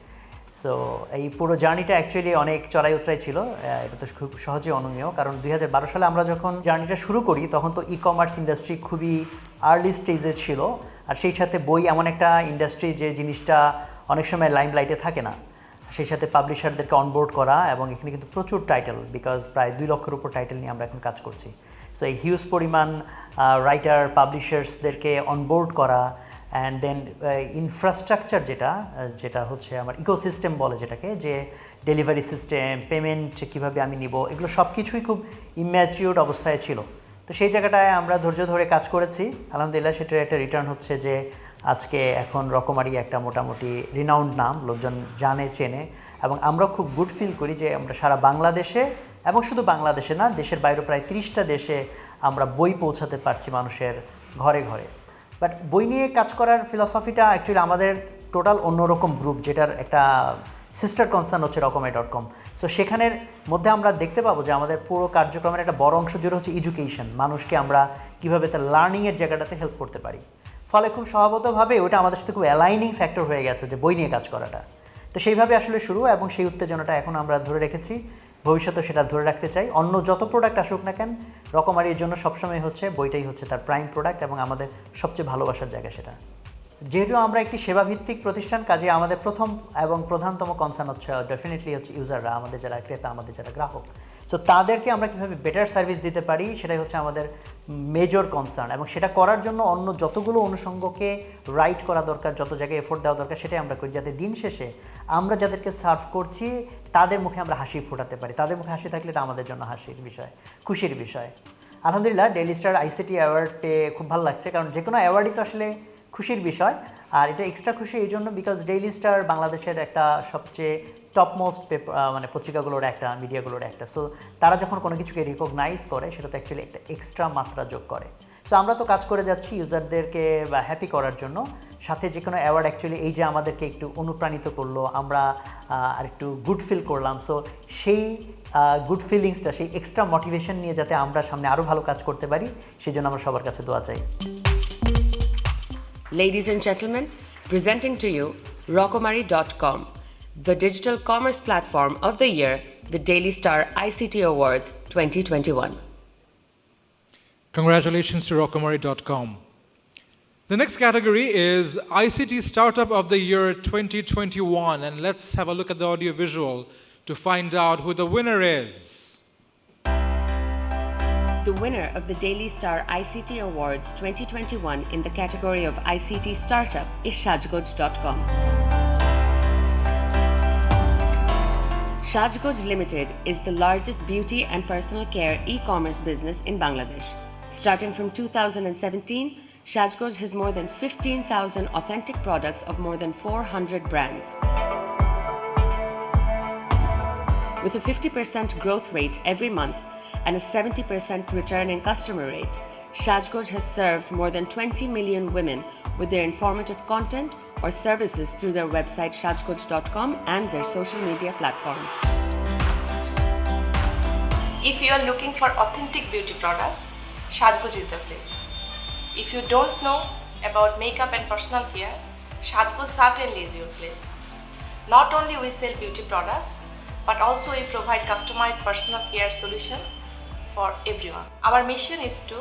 Speaker 10: সো এই পুরো জার্নিটা অ্যাকচুয়ালি অনেক চড়াই উতরাই ছিল, এটা তো খুব সহজে অনুমেয়, কারণ 2012 সালে আমরা যখন জার্নিটা শুরু করি তখন তো ই কমার্স ইন্ডাস্ট্রি খুবই আর্লি স্টেজে ছিল, আর সেই সাথে বই এমন একটা ইন্ডাস্ট্রি যে জিনিসটা অনেক সময় লাইমলাইটে থাকে না, সেই সাথে পাবলিশারদেরকে অনবোর্ড করা, এবং এখানে কিন্তু প্রচুর টাইটেল, বিকজ প্রায় 2 লক্ষের উপর টাইটেল নিয়ে আমরা এখন কাজ করছি। সো এই হিউজ পরিমাণ রাইটার পাবলিশার্সদেরকে অনবোর্ড করা, অ্যান্ড দেন ইনফ্রাস্ট্রাকচার যেটা হচ্ছে আমার ইকোসিস্টেম বলে যেটাকে, যে ডেলিভারি সিস্টেম, পেমেন্ট কীভাবে আমি নিব, এগুলো সব কিছুই খুব ইম্যাচিউরড অবস্থায় ছিল। তো সেই জায়গাটায় আমরা ধৈর্য ধরে কাজ করেছি, আলহামদুলিল্লাহ সেটার একটা রিটার্ন হচ্ছে যে আজকে এখন রকমারি একটা মোটামুটি রিনাউন্ড নাম, লোকজন জানে চেনে, এবং আমরা খুব গুড ফিল করি যে আমরা সারা বাংলাদেশে, এবং শুধু বাংলাদেশে না, দেশের বাইরে প্রায় 30টা দেশে আমরা বই পৌঁছাতে পারছি মানুষের ঘরে ঘরে। বাট বই নিয়ে কাজ করার ফিলসফিটা অ্যাকচুয়ালি আমাদের টোটাল অন্যরকম গ্রুপ, যেটার একটা সিস্টার কনসার্ন হচ্ছে রকমারি.com। সো সেখানের মধ্যে আমরা দেখতে পাবো যে আমাদের পুরো কার্যক্রমের একটা বড় অংশ জুড়ে হচ্ছে এডুকেশন, মানুষকে আমরা কীভাবে তার লার্নিংয়ের জায়গাটাতে হেল্প করতে পারি। ফলে খুব স্বভাবতভাবে ওটা আমাদের সাথে খুব অ্যালাইনিং ফ্যাক্টর হয়ে গেছে যে বই নিয়ে কাজ করাটা। তো সেইভাবে আসলে শুরু, এবং সেই উত্তেজনাটা এখন আমরা ধরে রেখেছি, ভবিষ্যতে সেটা ধরে রাখতে চাই। অন্য যত প্রোডাক্ট আসুক না কেন, রকমারির জন্য সবসময় হচ্ছে বইটাই হচ্ছে তার প্রাইম প্রোডাক্ট, এবং আমাদের সবচেয়ে ভালোবাসার জায়গা সেটা। যেহেতু আমরা একটি সেবাভিত্তিক প্রতিষ্ঠান, কাজে আমাদের প্রথম এবং প্রধানতম কনসার্ন হচ্ছে ডেফিনেটলি হচ্ছে ইউজাররা, আমাদের যারা ক্রেতা, আমাদের যারা গ্রাহক। সো তাদেরকে আমরা কীভাবে বেটার সার্ভিস দিতে পারি সেটাই হচ্ছে আমাদের মেজর কনসার্ন, এবং সেটা করার জন্য অন্য যতগুলো অনুষঙ্গকে রাইট করা দরকার, যত জায়গায় এফোর্ট দেওয়া দরকার, সেটাই আমরা করি, যাতে দিন শেষে আমরা যাদেরকে সার্ভ করছি তাদের মুখে আমরা হাসি ফোটাতে পারি। তাদের মুখে হাসি থাকলে এটা আমাদের জন্য হাসির বিষয়, খুশির বিষয়। আলহামদুলিল্লাহ ডেইলি স্টার আইসিটি অ্যাওয়ার্ড পেয়ে খুব ভালো লাগছে, কারণ যে কোনো অ্যাওয়ার্ডই তো আসলে খুশির বিষয়, আর এটা এক্সট্রা খুশি এই জন্য বিকজ ডেইলি স্টার বাংলাদেশের একটা সবচেয়ে টপমোস্ট মানে পত্রিকাগুলোর একটা, মিডিয়াগুলোর একটা। সো তারা যখন কোনো কিছুকে রিকগনাইজ করে সেটা তো অ্যাকচুয়ালি একটা এক্সট্রা মাত্রা যোগ করে। সো আমরা তো কাজ করে যাচ্ছি ইউজারদেরকে হ্যাপি করার জন্য, সাথে যে কোনো অ্যাওয়ার্ড অ্যাকচুয়ালি এই যে আমাদেরকে একটু অনুপ্রাণিত করলো, আমরা আর একটু গুড ফিল করলাম। সো সেই গুড ফিলিংসটা, সেই এক্সট্রা মোটিভেশন নিয়ে যাতে আমরা সামনে আরও ভালো কাজ করতে পারি, সেই জন্য আমরা সবার কাছে দোয়া চাই।
Speaker 9: Ladies and gentlemen, presenting to you Rockomary.com, the digital commerce platform of the year, the Daily Star ICT Awards 2021.
Speaker 2: Congratulations to Rockomary.com. The next category is ICT Startup of the Year 2021, and let's have a look at the audio visual to find out who the winner is.
Speaker 9: The winner of the Daily Star ICT Awards 2021 in the category of ICT Startup is Sajgoj.com. Sajgoj Limited is the largest beauty and personal care e-commerce business in Bangladesh. Starting from 2017, Sajgoj has more than 15,000 authentic products of more than 400 brands. With a 50% growth rate every month and a 70% returning customer rate, Sajgoj has served more than 20 million women with their informative content or services through their website sajgoj.com and their social media platforms.
Speaker 11: If you are looking for authentic beauty products, Sajgoj is the place. If you don't know about makeup and personal care, Sajgoj certainly is your place. Not only we sell beauty products, but also we provide customized personal care solution for everyone. Our mission is to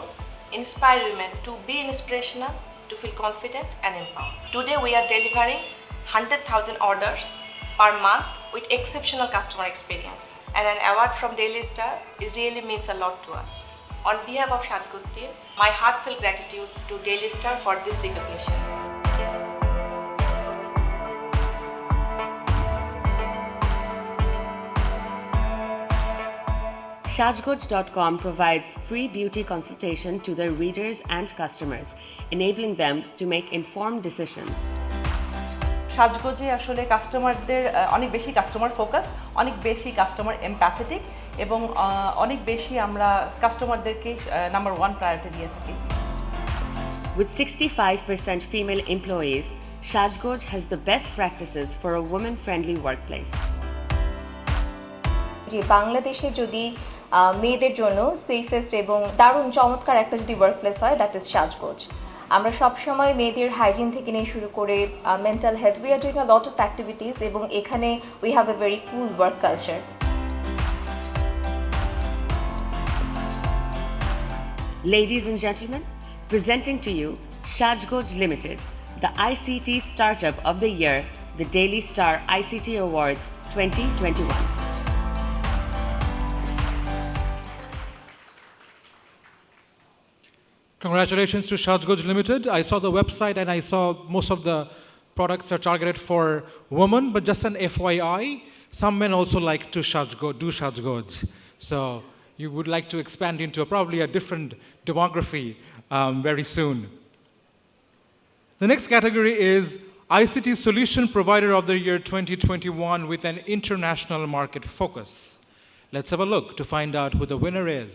Speaker 11: inspire women to be inspirational, to feel confident and empowered. Today we are delivering 100,000 orders per month with exceptional customer experience. And an award from Daily Star really means a lot to us. On behalf of Sajgoj team, my heartfelt gratitude to Daily Star for this recognition.
Speaker 9: Sajgoj.com provides free beauty consultation to their readers and customers, enabling them to make informed decisions.
Speaker 12: সাজগোজে আসলে কাস্টমারদের অনেক বেশি customer focus, অনেক বেশি customer empathetic এবং অনেক বেশি আমরা কাস্টমারদেরকে নাম্বার 1 প্রায়োরিটি দিয়ে থাকি।
Speaker 9: With 65% female employees, Sajgoj has the best practices for a woman-friendly workplace.
Speaker 13: যে বাংলাদেশে যদি মেয়েদের জন্য সেফেস্ট এবং দারুণ চমৎকার একটা যদি ওয়ার্কপ্লেস হয়, দ্যাট ইজ সাজগোজ। আমরা সবসময় মেয়েদের হাইজিন থেকে নিয়ে শুরু করে mental health, we are doing a lot of activities এবং এখানে we have a very cool work culture.
Speaker 9: Ladies and gentlemen, presenting to you Sajgoj Limited, the ICT Startup of the Year, the Daily Star ICT Awards 2021.
Speaker 2: Congratulations to Sajgoj Limited. I saw the website and I saw most of the products are targeted for women, but just an FYI, some men also like to do Sajgoj. So you would like to expand into probably a different demography very soon. The next category is ICT Solution Provider of the Year 2021 with an international market focus. Let's have a look to find out who the winner is.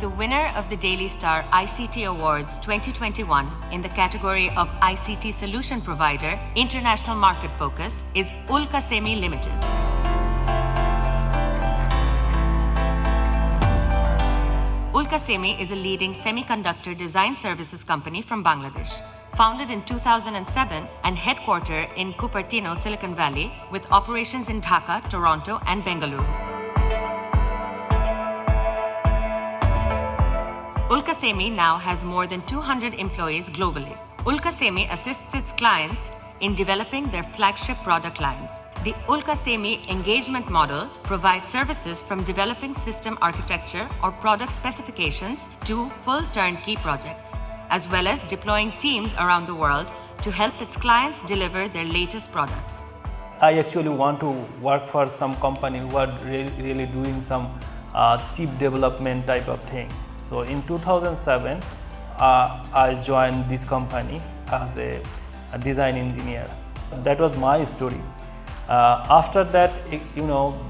Speaker 9: The winner of the Daily Star ICT Awards 2021 in the category of ICT Solution Provider International Market Focus is Ulkasemi Limited. Ulkasemi is a leading semiconductor design services company from Bangladesh. Founded in 2007 and headquartered in Cupertino, Silicon Valley, with operations in Dhaka, Toronto, and Bengaluru. Ulkasemi now has more than 200 employees globally. Ulkasemi assists its clients in developing their flagship product lines. The Ulkasemi engagement model provides services from developing system architecture or product specifications to full turnkey projects, as well as deploying teams around the world to help its clients deliver their latest products.
Speaker 14: I actually want to work for some company who are really doing some chip development type of thing. So in 2007, I joined this company as a design engineer. That was my story. After that,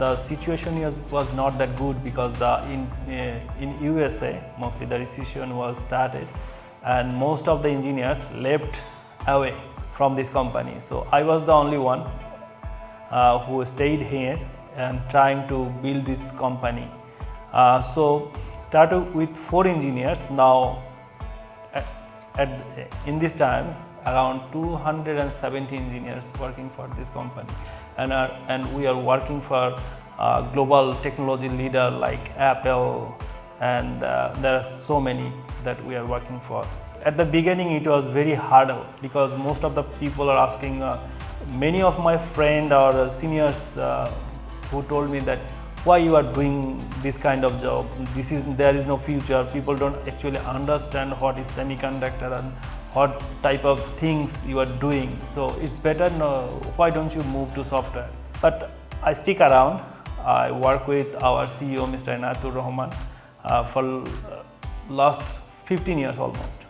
Speaker 14: the situation was not that good because in USA, mostly the recession was started and most of the engineers left away from this company. So I was the only one who stayed here and trying to build this company. So started with 4 engineers. Now in this time around 270 engineers working for this company, and we are working for global technology leader like Apple and there are so many that we are working for. At the beginning it was very hard because most of the people are asking, many of my friends or seniors who told me that why you are doing this kind of job, there is no future, people don't actually understand what is semiconductor and what type of things you are doing, so it's better, why don't you move to software? But I stick around. I work with our CEO Mr. Enayatur Rahman for last 15 years almost,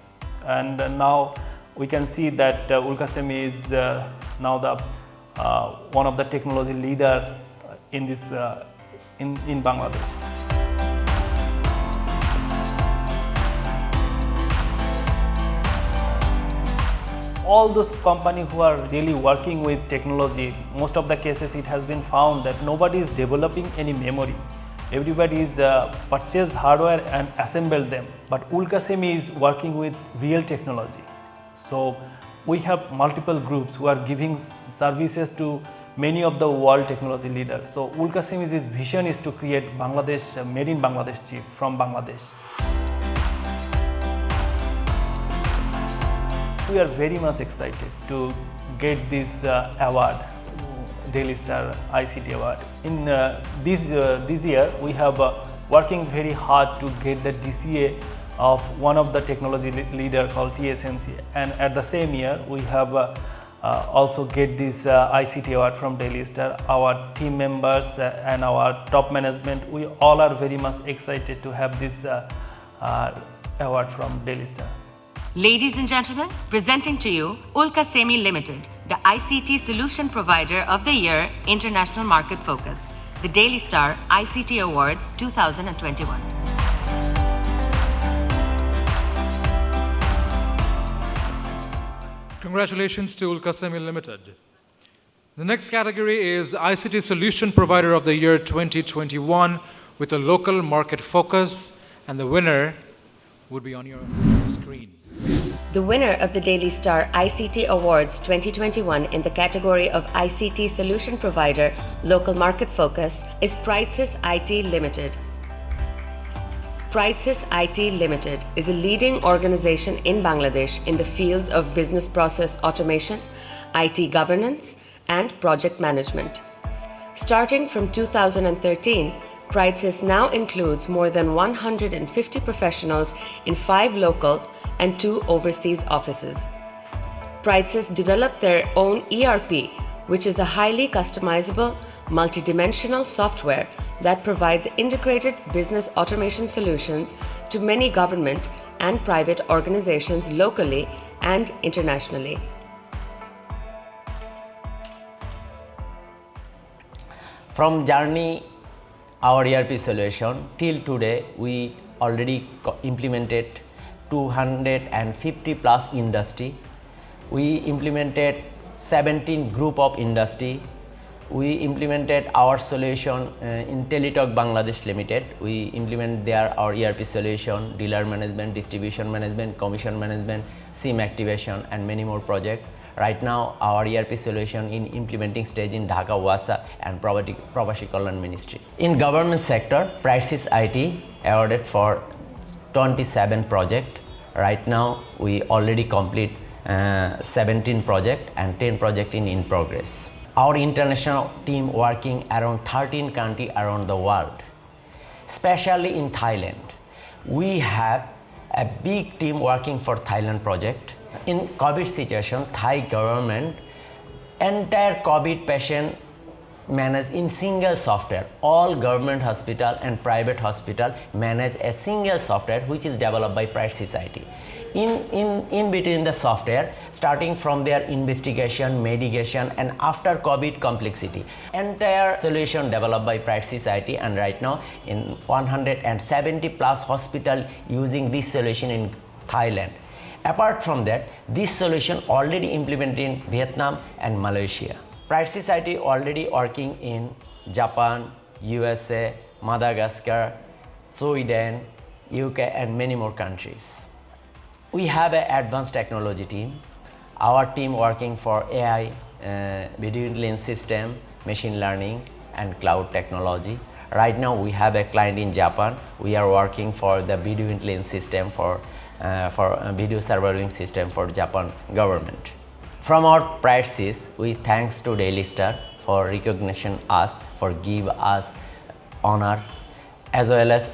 Speaker 14: and now we can see that Ulkasemi is now the one of the technology leader in this in Bangladesh. All those companies who are really working with technology, most of the cases it has been found that nobody is developing any memory. Everybody is purchase hardware and assemble them, but Ulkasemi is working with real technology. So we have multiple groups who are giving services to many of the world technology leaders. So Ulkasemi's vision is to create Bangladesh, made in Bangladesh chip from Bangladesh. We are very much excited to get this award, Daily Star ICT Award. In this year, we have working very hard to get the DCA of one of the technology leader called TSMC, and at the same year, we have also get this ICT Award from Daily Star. Our team members and our top management, we all are very much excited to have this award from Daily Star.
Speaker 9: Ladies and gentlemen, presenting to you Ulkasemi Limited, the ICT Solution Provider of the Year International Market Focus, the Daily Star ICT Awards 2021.
Speaker 2: Congratulations to Ulkasemi Limited. The next category is ICT Solution Provider of the Year 2021 with a local market focus, and the winner would be on your screen.
Speaker 9: The winner of the Daily Star ICT Awards 2021 in the category of ICT Solution Provider Local Market Focus is Pridesys IT Limited. Pridesys IT Limited is a leading organization in Bangladesh in the fields of business process automation, IT governance, and project management. Starting from 2013, Pridesys now includes more than 150 professionals in 5 local and 2 overseas offices. Pridesys developed their own ERP, which is a highly customizable, multidimensional software that provides integrated business automation solutions to many government and private organizations locally and internationally.
Speaker 15: From journey our ERP solution till today, we already implemented 250 plus industry. We implemented 17 group of industry. We implemented our solution in Teletalk Bangladesh Limited. We implement there our ERP solution, dealer management, distribution management, commission management, SIM activation, and many more projects. Right now, our ERP solution in implementing stage in Dhaka, Wasa, and Pravasi Kalyan Ministry. In government sector, Pridesys IT awarded for 27 projects. Right now, we already complete 17 projects and 10 projects in progress. Our international team working around 13 countries around the world, especially in Thailand. We have a big team working for Thailand project. In COVID situation, Thai government entire COVID patient managed in single software. All government hospital and private hospital manage a single software which is developed by Pridesys IT. In between the software, starting from their investigation, medication, and after COVID complexity, entire solution developed by Pridesys IT, and right now in 170 plus hospital using this solution in Thailand. Apart from that, this solution already implemented in Vietnam and Malaysia. Pridesys IT already working in Japan, USA, Madagascar, Sweden, UK, and many more countries. We have an advanced technology team. Our team working for AI, video intelligence system, machine learning, and cloud technology. Right now we have a client in Japan. We are working for the video intelligence system for video surveilling system for Japan government. From our prices, we thanks to Daily Star for recognition us, for give us honor, as well as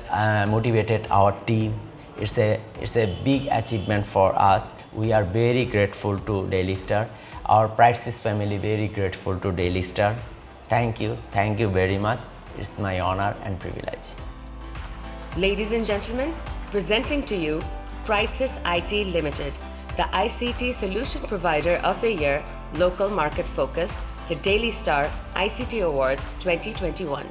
Speaker 15: motivated our team. It's a big achievement for us. We are very grateful to Daily Star. Our Praxis family very grateful to Daily Star. Thank you very much. It's my honor and privilege.
Speaker 9: Ladies and gentlemen, presenting to you Praxis IT Limited, the ICT Solution Provider of the Year, Local Market Focus, the Daily Star ICT Awards 2021.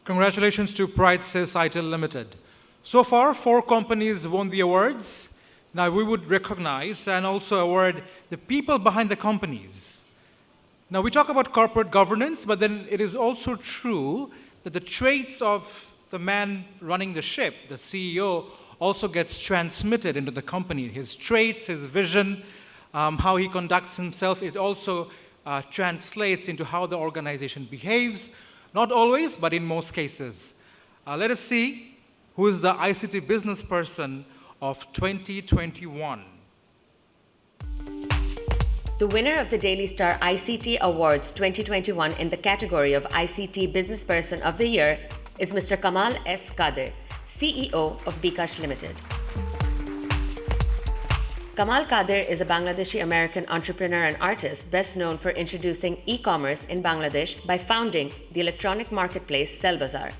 Speaker 2: Congratulations to Praxis IT Limited. So far, 4 companies won the awards. Now we would recognize and also award the people behind the companies. Now we talk about corporate governance, but then it is also true that the traits of the man running the ship, the CEO, also gets transmitted into the company. His traits, his vision, how he conducts himself, it also translates into how the organization behaves. Not always, but in most cases. Let us see who is the ICT business person of 2021.
Speaker 9: The winner of the Daily Star ICT Awards 2021 in the category of ICT Business Person of the Year is Mr. Kamal S. Kadir, CEO of Bikash Limited. Kamal Kadir is a Bangladeshi-American entrepreneur and artist best known for introducing e-commerce in Bangladesh by founding the electronic marketplace Sellbazaar.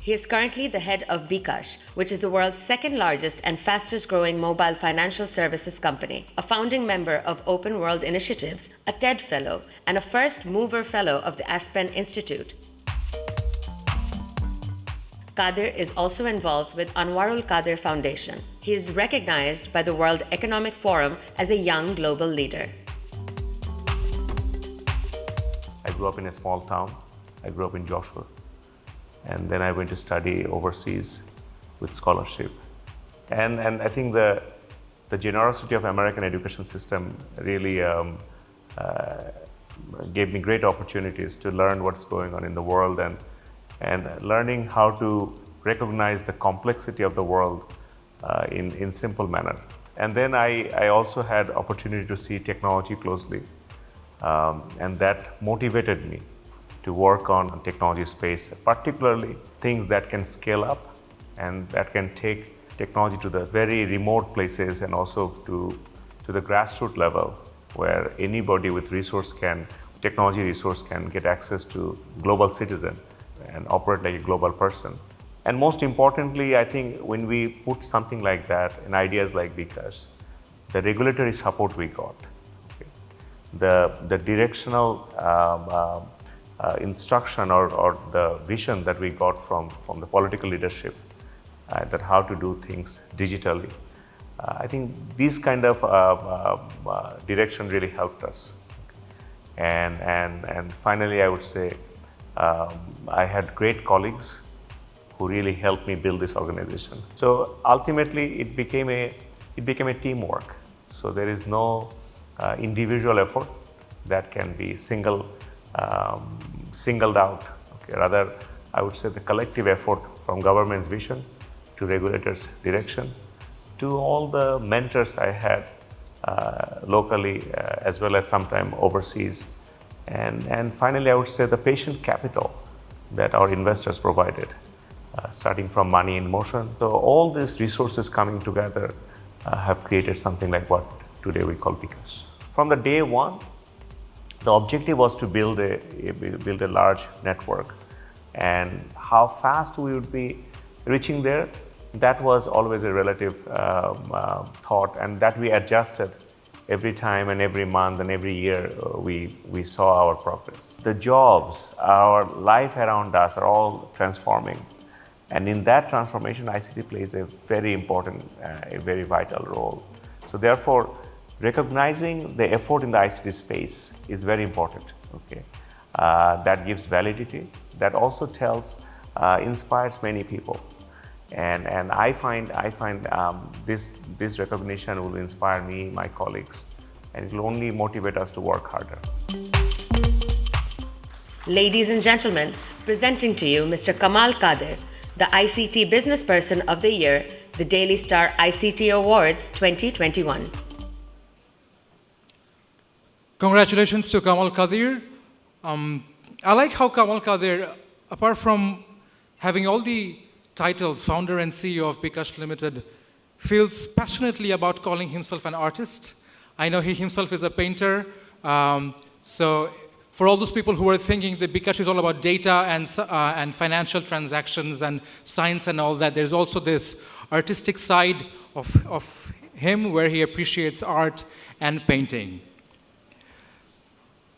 Speaker 9: He is currently the head of Bikash, which is the world's second largest and fastest growing mobile financial services company, a founding member of Open World Initiatives, a TED Fellow, and a First Mover Fellow of the Aspen Institute. Kadir is also involved with Anwarul Kadir Foundation. He is recognized by the World Economic Forum as a young global leader.
Speaker 16: I grew up in a small town. I grew up in Joshua. And then I went to study overseas with scholarship. And I think the generosity of American education system really gave me great opportunities to learn what's going on in the world and learning how to recognize the complexity of the world in simple manner. And then I also had opportunity to see technology closely, and that motivated me to work on technology space, particularly things that can scale up and that can take technology to the very remote places and also to the grassroots level where anybody with technology resource can get access to global citizen and operate like a global person. And most importantly, I think when we put something like that in ideas like Bikash, the regulatory support we got, okay, the directional instruction or the vision that we got from the political leadership, that how to do things digitally. I think these kind of direction really helped us. And finally, I would say I had great colleagues who really helped me build this organization. So ultimately, it became a teamwork. So there is no individual effort that can be singled out. Okay, rather, I would say the collective effort from government's vision to regulators' direction to all the mentors I had locally as well as sometime overseas. And finally, I would say the patient capital that our investors provided, starting from money in motion. So all these resources coming together have created something like what today we call Bikash. From the day one, the objective was to build a large network, and how fast we would be reaching there, that was always a relative thought, and that we adjusted every time and every month and every year we saw our progress. The jobs, our life around us are all transforming, and in that transformation, ICT plays a very important, a very vital role. So therefore, recognizing the effort in the ICT space is very important. Okay, that gives validity. That also inspires many people, and I find this recognition will inspire me, my colleagues, and it will only motivate us to work harder.
Speaker 9: Ladies and gentlemen, presenting to you Mr. Kamal Kadir, the ICT Business Person of the Year, the Daily Star ICT Awards 2021.
Speaker 2: Congratulations to Kamal Kadir. I like how Kamal Kadir, apart from having all the titles, founder and CEO of Bikash Limited, feels passionately about calling himself an artist. I know he himself is a painter. So for all those people who are thinking that Bikash is all about data and financial transactions and science and all that, there's also this artistic side of him where he appreciates art and painting.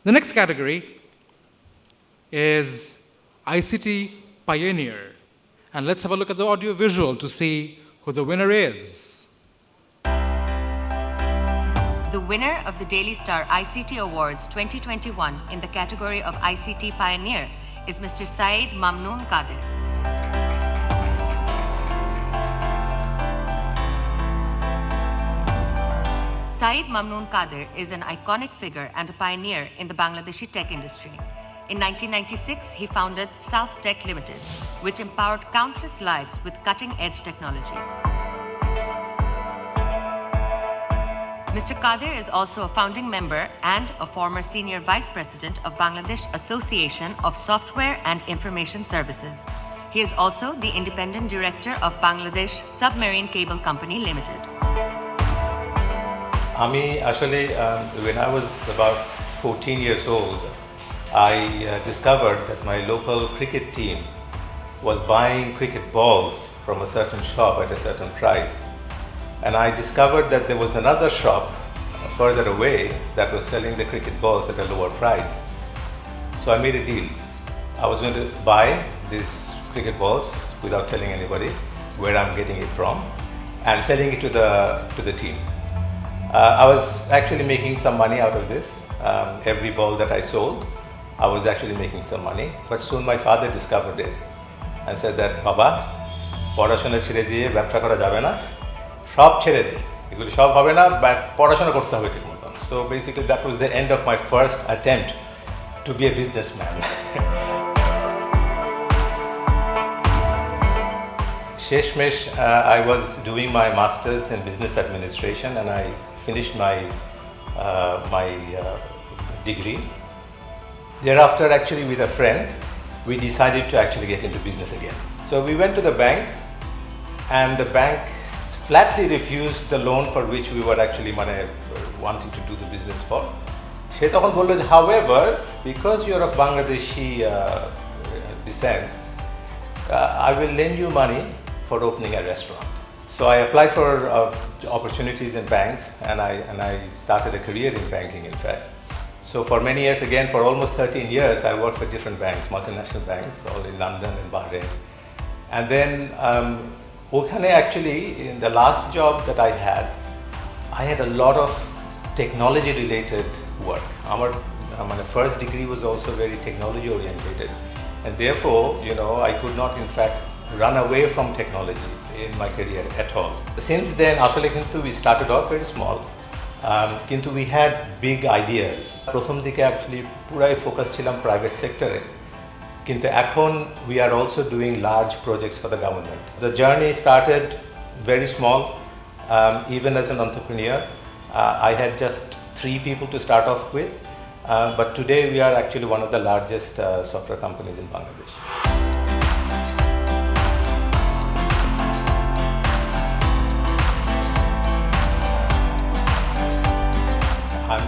Speaker 2: The next category is ICT Pioneer. And let's have a look at the audio visual to see who the winner is.
Speaker 9: The winner of the Daily Star ICT Awards 2021 in the category of ICT Pioneer is Mr. Saeed Mamnoon Kadir. Saeed Mamnoon Kadir is an iconic figure and a pioneer in the Bangladeshi tech industry. In 1996, he founded South Tech Limited, which empowered countless lives with cutting-edge technology. Mr. Kadir is also a founding member and a former senior vice president of Bangladesh Association of Software and Information Services. He is also the independent director of Bangladesh Submarine Cable Company Limited.
Speaker 17: When I was about 14 years old, I discovered that my local cricket team was buying cricket balls from a certain shop at a certain price. And I discovered that there was another shop further away that was selling the cricket balls at a lower price. So I made a deal. I was going to buy these cricket balls without telling anybody where I'm getting it from and selling it to the team. I was actually making some money out of this. Every ball that I sold, I was actually making some money. But soon my father discovered it and said that, Baba, পড়াশোনা ছেড়ে দিয়ে ব্যবসা করা যাবে না, সব ছেড়ে দে, এগুলো সব হবে না, বাট পড়াশোনা করতে হবে ঠিক মতো। So basically that was the end of my first attempt to be a businessman. Sheshmesh, I was doing my master's in business administration and I finished my degree. Thereafter, actually with a friend, we decided to actually get into business again. So we went to the bank and the bank flatly refused the loan for which we were actually wanting to do the business for. She তখন বলল, however, because you're of Bangladeshi descent, I will lend you money for opening a restaurant. So I applied for opportunities in banks and I started a career in banking, in fact. So for many years, again, for almost 13 years, I worked for different banks, multinational banks, all in London and Bahrain. And then, actually, in the last job that I had a lot of technology-related work. My first degree was also very technology-oriented. And therefore, I could not, in fact, run away from technology in my career at all. Since then, we started off very small. কিন্তু we had big ideas. প্রথম দিকে actually পুরাই focus ছিলাম private সেক্টরে, কিন্তু এখন we are also doing large projects for the government. The journey started very small. Even as an entrepreneur, I had just 3 people to start off with, but today we are actually one of the largest software companies in Bangladesh.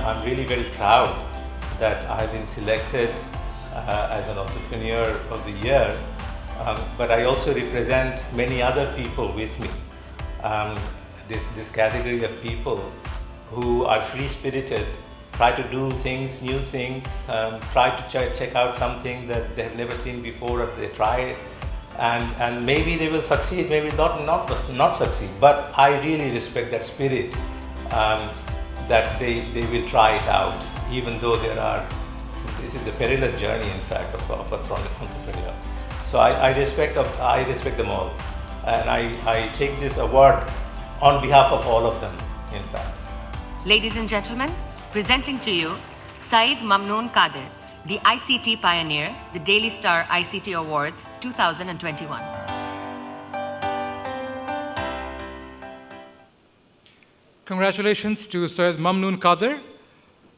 Speaker 17: I'm really very proud that I've been selected as an entrepreneur of the year, but I also represent many other people with me. This category of people who are free-spirited, try to do things, new things, try to check out something that they have never seen before, or they try it, and maybe they will succeed, maybe not succeed. But I really respect that spirit. That they will try it out, even though this is a perilous journey, in fact, of an entrepreneur. So I respect them all, and I take this award on behalf of all of them, in fact.
Speaker 9: Ladies and gentlemen, Presenting to you Saeed Mamnoon Kader, the ICT Pioneer, the Daily Star ICT Awards 2021.
Speaker 2: Congratulations to Saeed Mamnoon Kader,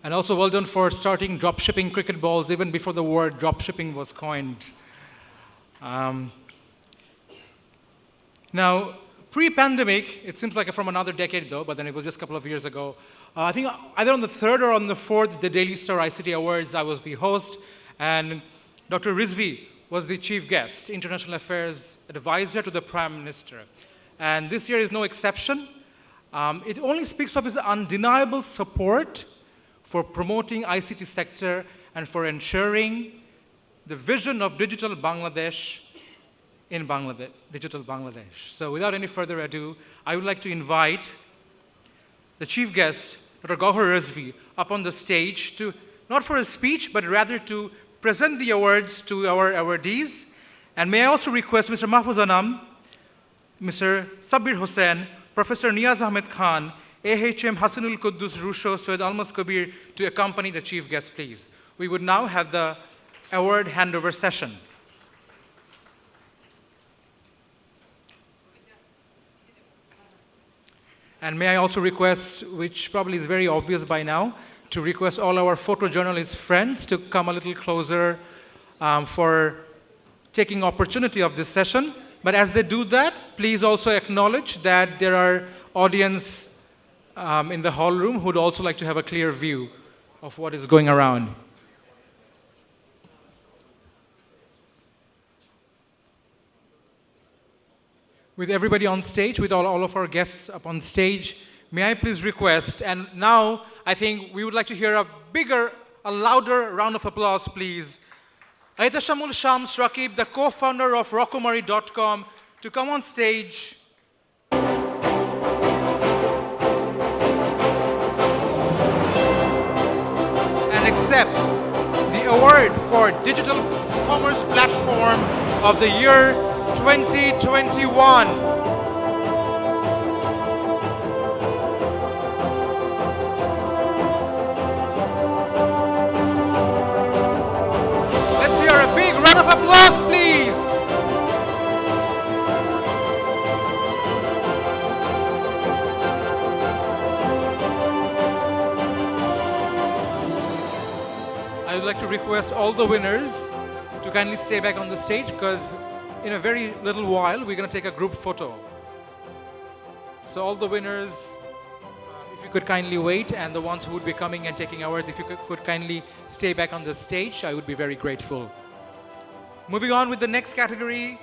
Speaker 2: and also well done for starting dropshipping cricket balls even before the word dropshipping was coined. Now, pre-pandemic, it seems like from another decade though, but then it was just a couple of years ago. I think either on the 3rd or on the 4th, the Daily Star ICT Awards, I was the host, and Dr. Rizvi was the chief guest, International Affairs Advisor to the Prime Minister. And this year is no exception. It only speaks of his undeniable support for promoting ICT sector and for ensuring the vision of digital Bangladesh in Bangladesh, digital Bangladesh. So without any further ado, I would like to invite the chief guest, Dr. Gauhar Rizvi, up on the stage to, not for a speech, but rather to present the awards to our awardees. And may I also request Mr. Mahfuz Anam, Mr. Sabbir Hossain, Professor Niaz Ahmed Khan, AHM Hasanul Quddus Rusho, Syed Almas Kabir to accompany the chief guest, please. We would now have the award handover session. And may I also request, which probably is very obvious by now, to request all our photojournalist friends to come a little closer for taking opportunity of this session. But as they do that, please also acknowledge that there are audience in the hall room who would also like to have a clear view of what is going around. With everybody on stage, with all of our guests up on stage, may I please request, and now I think we would like to hear a louder round of applause, please. Aitashamul Shams Rakib, the co-founder of Rockomary.com, to come on stage. And accept the award for Digital Commerce Platform of the Year 2021. Let's hear a big round of applause, please. I would like to request all the winners to kindly stay back on the stage, because in a very little while, we're going to take a group photo. So all the winners, if you could kindly wait, and the ones who would be coming and taking awards, if you could kindly stay back on the stage, I would be very grateful. Moving on with the next category,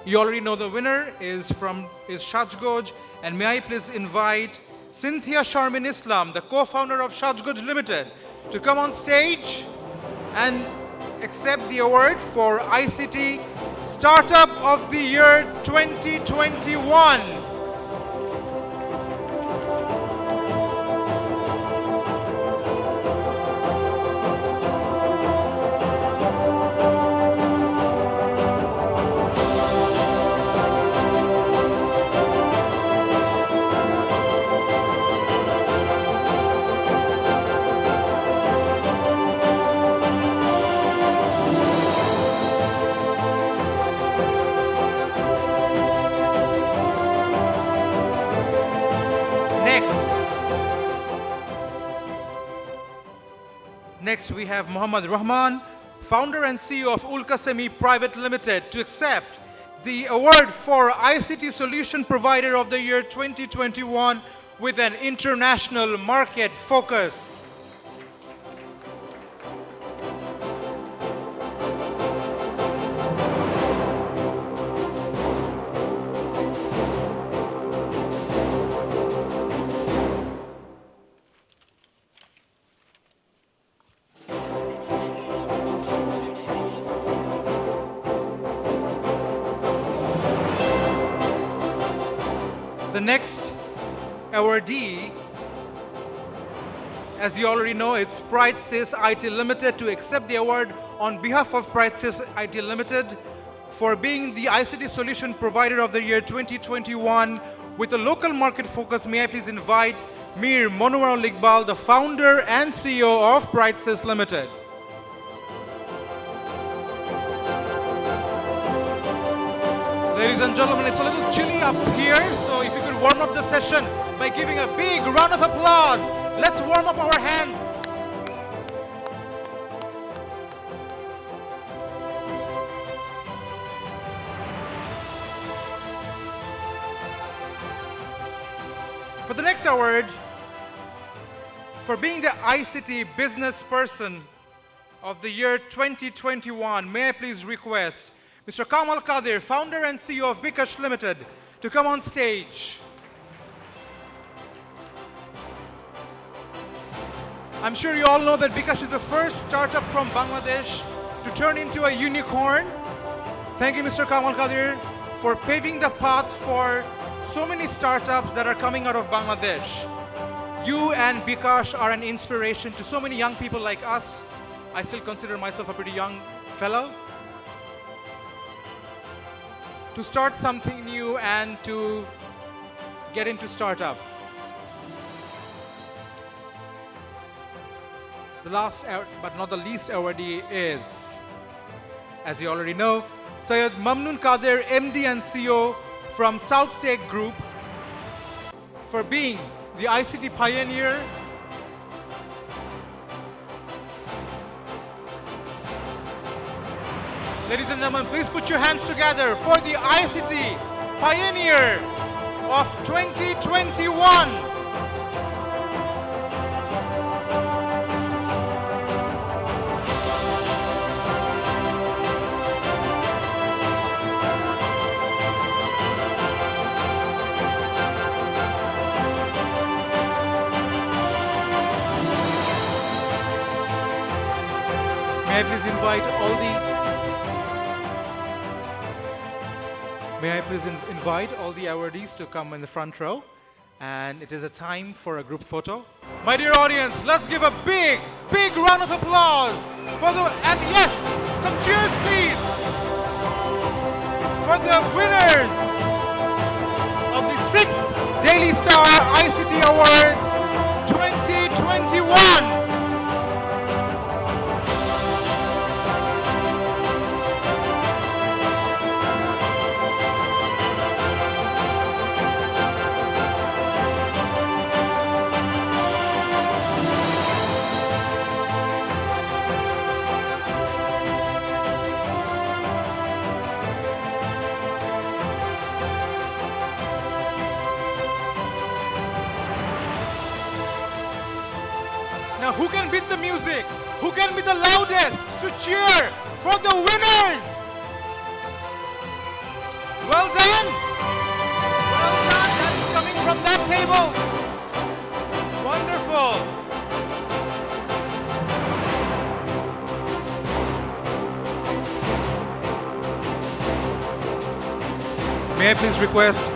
Speaker 2: you already know the winner is Shajgoj, and may I please invite Cynthia Sharmin Islam, the co-founder of Shajgoj Limited, to come on stage and accept the award for ICT Startup of the Year 2021. Next, we have Muhammad Rahman, founder and CEO of Ulkasemi Private Limited, to accept the award for ICT Solution Provider of the Year 2021 with an international market focus. The next awardee, as you already know, it's PrideSys IT Limited, to accept the award on behalf of PrideSys IT Limited for being the ICT Solution Provider of the Year 2021 with a local market focus. May I please invite Mir Monwarul Iqbal, the founder and CEO of Brightsys Limited. Ladies and gentlemen, it's a little chilly up here, so if you could warm up the session by giving a big round of applause. Let's warm up our hands. For the next award, for being the ICT Business Person of the year 2021, may I please request Mr. Kamal Kadir, founder and CEO of Bikash Limited, to come on stage. I'm sure you all know that Bikash is the first startup from Bangladesh to turn into a unicorn. Thank you, Mr. Kamal Kadir, for paving the path for so many startups that are coming out of Bangladesh. You and Bikash are an inspiration to so many young people like us. I still consider myself a pretty young fellow. To start something new and to get into startup. The last but not the least awardee is, as you already know, Syed Mamnoon Kader, MD and CEO from South Tech Group, for being the ICT pioneer. Ladies and gentlemen, please put your hands together for the ICT pioneer of 2021. May I please invite all the awardees to come in the front row, and it is a time for a group photo. My dear audience, let's give a big, big round of applause for and yes, some cheers please, for the winners of the 6th Daily Star ICT Awards 2021. Now, who can beat the music? Who can be the loudest to cheer for the winners? Well done! Well done! That is coming from that table. Wonderful! May I please request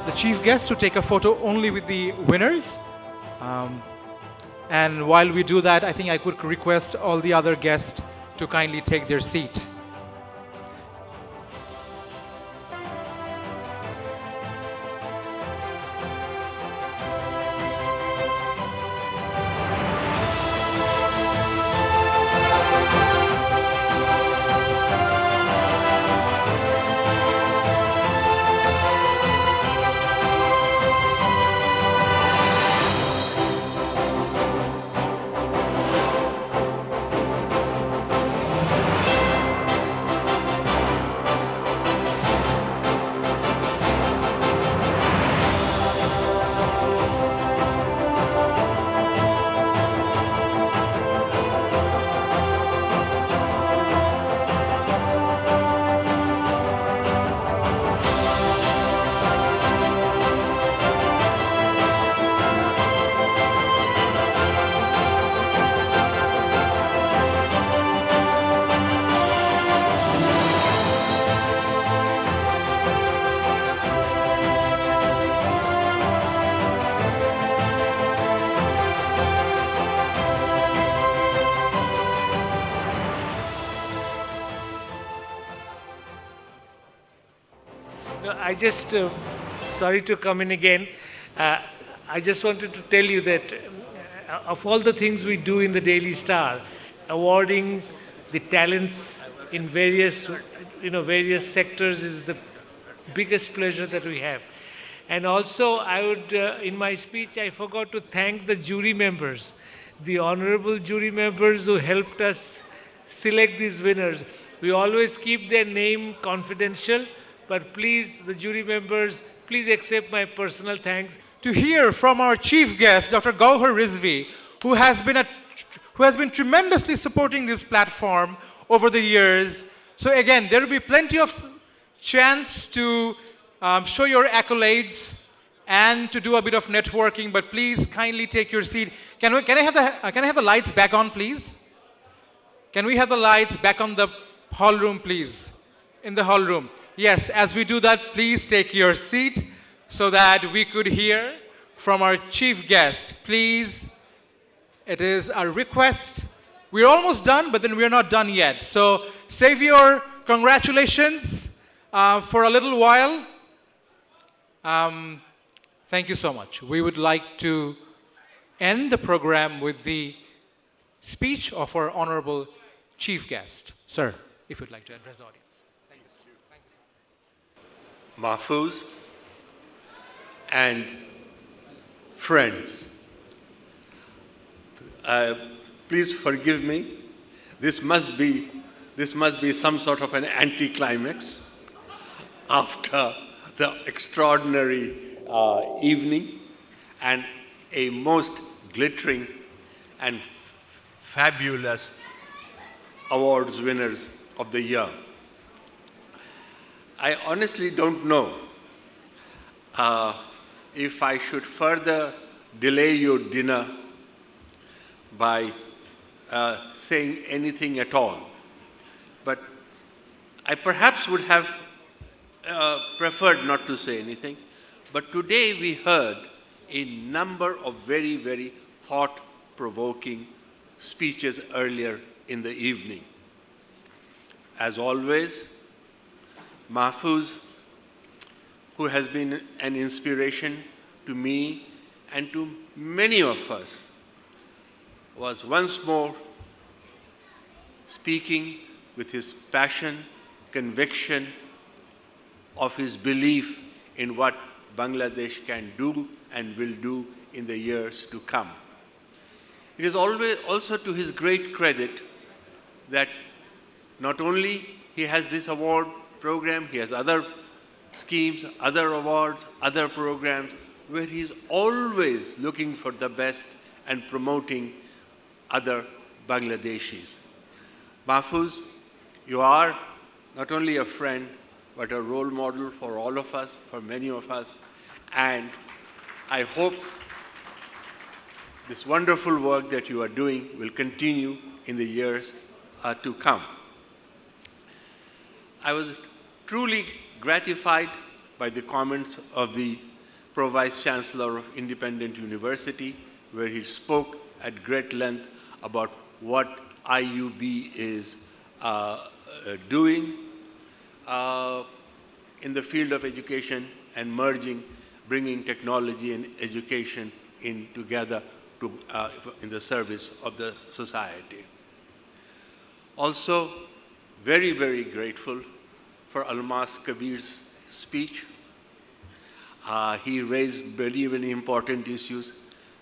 Speaker 2: the chief guest to take a photo only with the winners? And while we do that, I think I could request all the other guests to kindly take their seat.
Speaker 6: I just, sorry to come in again. I just wanted to tell you that of all the things we do in the Daily Star, awarding the talents in various, various sectors is the biggest pleasure that we have. And also, I would, in my speech, I forgot to thank the jury members, the honorable jury members who helped us select these winners. We always keep their name confidential, but please, the jury members, please accept my personal thanks.
Speaker 2: To hear from our chief guest, Dr. Gauhar Rizvi, who has been tremendously supporting this platform over the years. So again, there will be plenty of chance to show your accolades and to do a bit of networking, but please kindly take your seat. Can I have the lights back on, please? Can we have the lights back on the hall room, please? In the hall room. Yes, as we do that, please take your seat so that we could hear from our chief guest. Please, it is a request. We're almost done, but then we're not done yet. So save your congratulations for a little while. Thank you so much. We would like to end the program with the speech of our honorable chief guest. Sir, if you'd like to address the audience. Thank you.
Speaker 18: Mahfouz and friends, please forgive me. This must be some sort of an anticlimax after the extraordinary evening and a most glittering and fabulous awards winners of the year. I honestly don't know if I should further delay your dinner by saying anything at all. But I perhaps would have preferred not to say anything. But today we heard a number of very, very thought-provoking speeches earlier in the evening. As always, Mahfouz, who has been an inspiration to me and to many of us, was once more speaking with his passion, conviction of his belief in what Bangladesh can do and will do in the years to come. It is always also to his great credit that not only he has this award program, he has other schemes, other awards, other programs, where he is always looking for the best and promoting other Bangladeshis. Mahfouz, you are not only a friend, but a role model for all of us, for many of us, and I hope this wonderful work that you are doing will continue in the years to come. I was truly gratified by the comments of the Pro Vice Chancellor of Independent University, where he spoke at great length about what IUB is doing in the field of education and bringing technology and education in together in the service of the society. Also, very, very grateful for Almas Kabir's speech. He raised very, very important issues.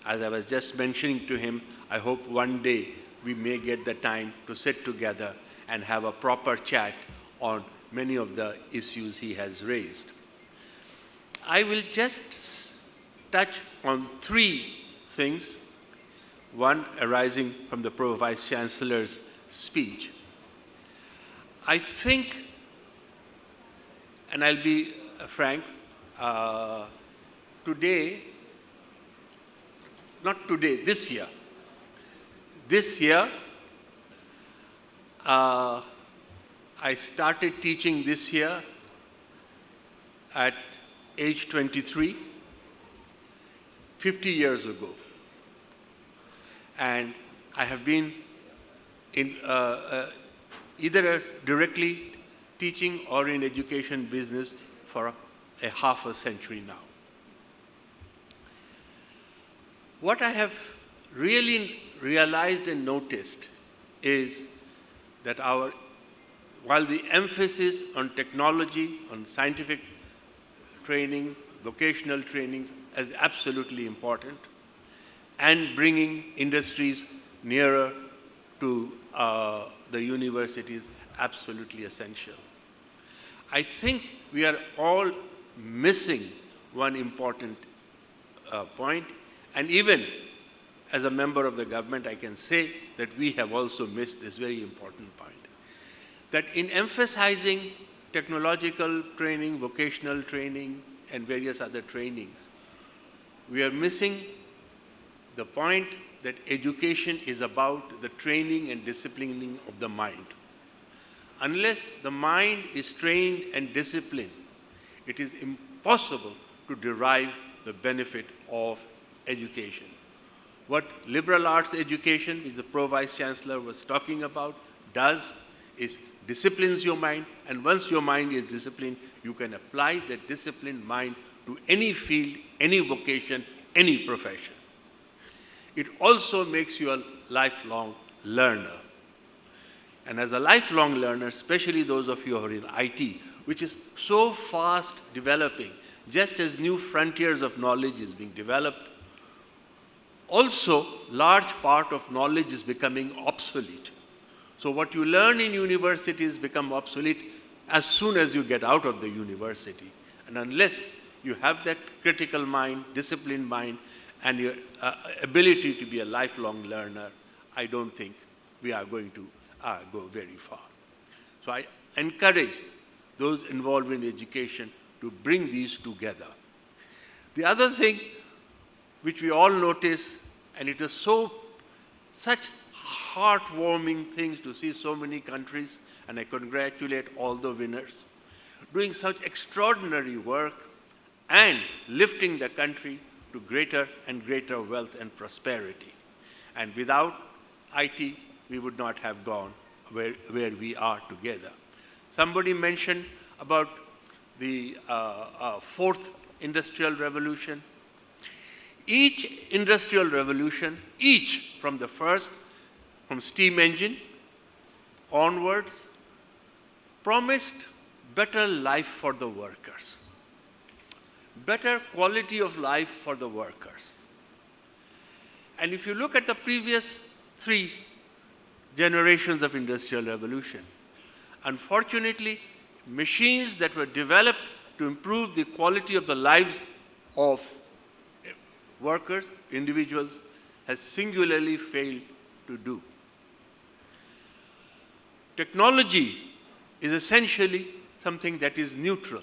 Speaker 18: As I was just mentioning to him, I hope one day we may get the time to sit together and have a proper chat on many of the issues he has raised. I will just touch on three things, one arising from the Pro Vice Chancellor's speech. I think, and I'll be frank, this year, I started teaching this year at age 23, 50 years ago. And I have been in either directly teaching or in education business for a half a century now. What I have really realized and noticed is that while the emphasis on technology, on scientific training, vocational trainings is absolutely important, and bringing industries nearer to the universities absolutely essential. I think we are all missing one important point, and even as a member of the government, I can say that we have also missed this very important point. That in emphasizing technological training, vocational training, and various other trainings, we are missing the point that education is about the training and disciplining of the mind. Unless the mind is trained and disciplined, it is impossible to derive the benefit of education. What liberal arts education, which the Pro-Vice Chancellor was talking about, does is disciplines your mind, and once your mind is disciplined, you can apply that disciplined mind to any field, any vocation, any profession. It also makes you a lifelong learner. And as a lifelong learner, especially those of you who are in IT, which is so fast developing, just as new frontiers of knowledge is being developed, also large part of knowledge is becoming obsolete. So what you learn in universities become obsolete as soon as you get out of the university. And unless you have that critical mind, disciplined mind, and your ability to be a lifelong learner, I don't think we are going to go very far. So I encourage those involved in education to bring these together. The other thing which we all notice, and it is such heartwarming things to see so many countries, and I congratulate all the winners, doing such extraordinary work and lifting the country to greater and greater wealth and prosperity. And without IT, we would not have gone where we are together. Somebody mentioned about the fourth industrial revolution. Each industrial revolution, from the first, from steam engine onwards, promised better life for the workers, better quality of life for the workers. And if you look at the previous 3 generations of industrial revolution, unfortunately, machines that were developed to improve the quality of the lives of workers, individuals, has singularly failed to do. Technology is essentially something that is neutral.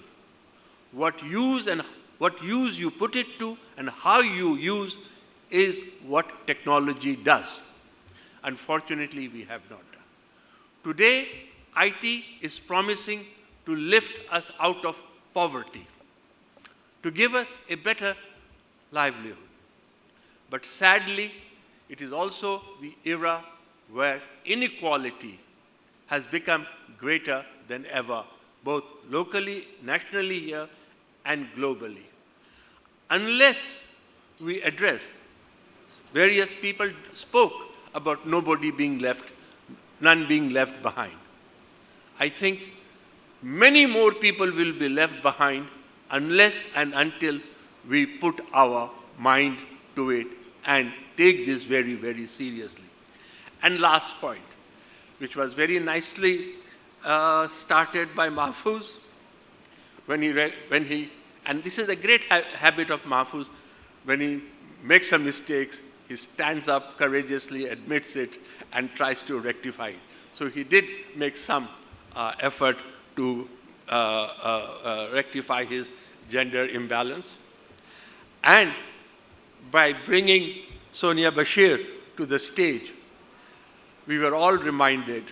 Speaker 18: What use you put it to and how you use is what technology does. Unfortunately, we have not done. Today, IT is promising to lift us out of poverty, to give us a better livelihood. But sadly, it is also the era where inequality has become greater than ever, both locally, nationally here, and globally. Unless we address, various people spoke about nobody being left, none being left behind. I think many more people will be left behind unless and until we put our mind to it and take this very, very seriously. And last point, which was very nicely started by Mahfouz, when he, and this is a great habit of Mahfouz, when he makes a mistake, he stands up courageously, admits it, and tries to rectify it. So he did make some effort to rectify his gender imbalance. And by bringing Sonia Bashir to the stage, we were all reminded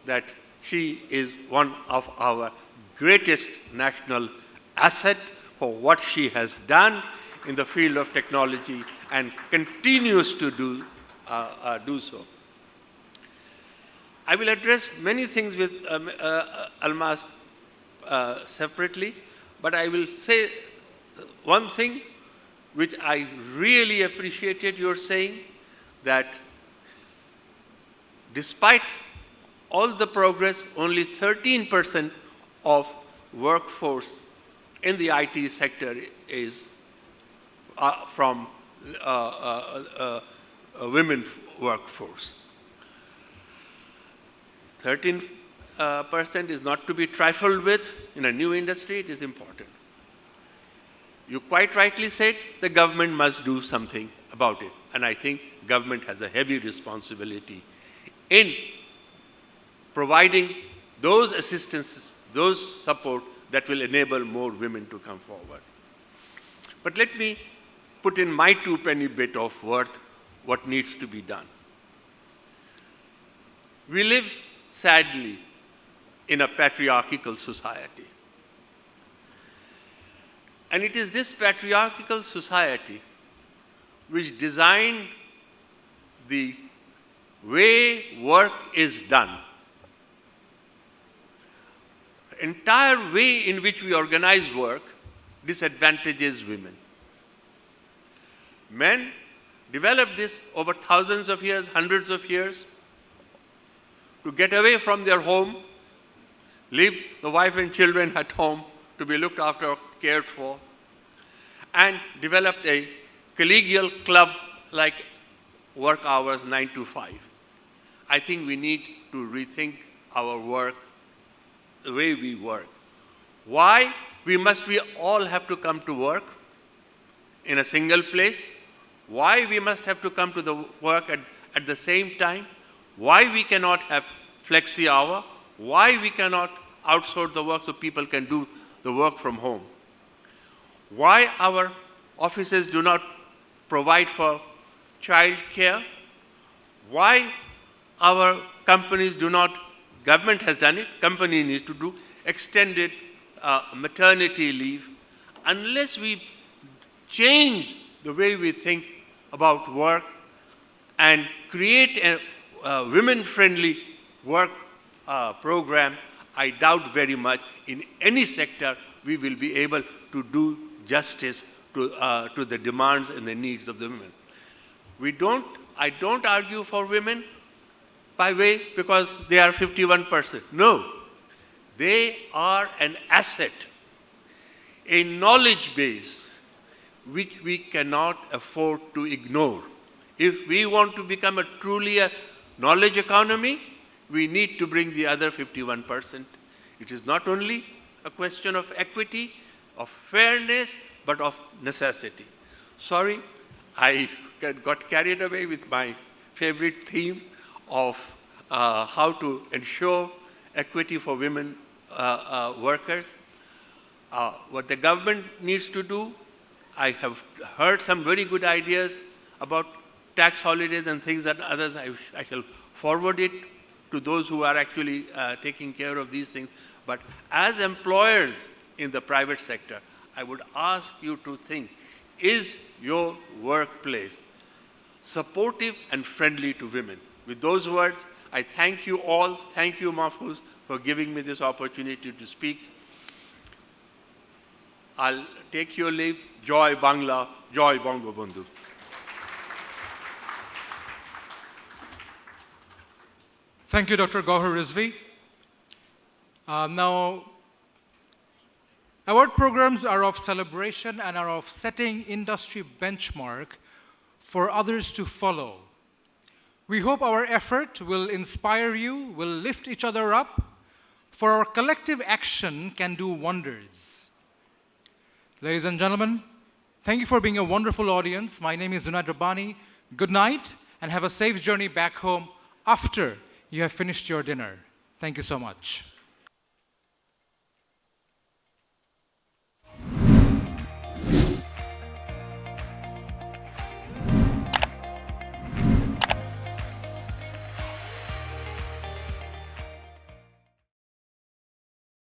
Speaker 18: that she is one of our greatest national assets for what she has done in the field of technology and continues to do so. I will address many things with Almaz separately, but I will say one thing which I really appreciated your saying, that despite all the progress, only 13% of workforce in the IT sector is from a women workforce. 13% is not to be trifled with. In a new industry, it is important. You quite rightly said the government must do something about it. And I think government has a heavy responsibility in providing those assistance, those support that will enable more women to come forward. But let me put in my two-penny bit of worth what needs to be done. We live, sadly, in a patriarchal society. And it is this patriarchal society which designed the way work is done. The entire way in which we organize work disadvantages women. Men developed this over thousands of years, hundreds of years, to get away from their home, leave the wife and children at home to be looked after, cared for, and developed a collegial club-like work hours 9 to 5. I think we need to rethink our work, the way we work. Why we all have to come to work in a single place? Why we must have to come to the work at the same time? Why we cannot have flexi hour? Why we cannot outsource the work so people can do the work from home? Why our offices do not provide for child care? Why our companies do not, government has done it, company needs to do extended maternity leave. Unless we change the way we think about work and create a women-friendly work program, I doubt very much in any sector we will be able to do justice to the demands and the needs of the women. I don't argue for women by way because they are 51%. No, they are an asset, a knowledge base which we cannot afford to ignore. If we want to become truly a knowledge economy, we need to bring the other 51%. It is not only a question of equity, of fairness, but of necessity. Sorry, I got carried away with my favorite theme of how to ensure equity for women workers. What the government needs to do, I have heard some very good ideas about tax holidays and things that others, I shall forward it to those who are actually taking care of these things. But as employers in the private sector, I would ask you to think, is your workplace supportive and friendly to women? With those words, I thank you all. Thank you, Mahfouz, for giving me this opportunity to speak. I'll take your leave. Joy Bangla, Joy Bangabandhu.
Speaker 2: Thank you, Dr. Gauhar Rizvi. Now, award programs are of celebration and are of setting industry benchmark for others to follow. We hope our effort will inspire you, will lift each other up, for our collective action can do wonders. Ladies and gentlemen, thank you for being a wonderful audience. My name is Zunaid Rabbani. Good night and have a safe journey back home after you have finished your dinner. Thank you so much.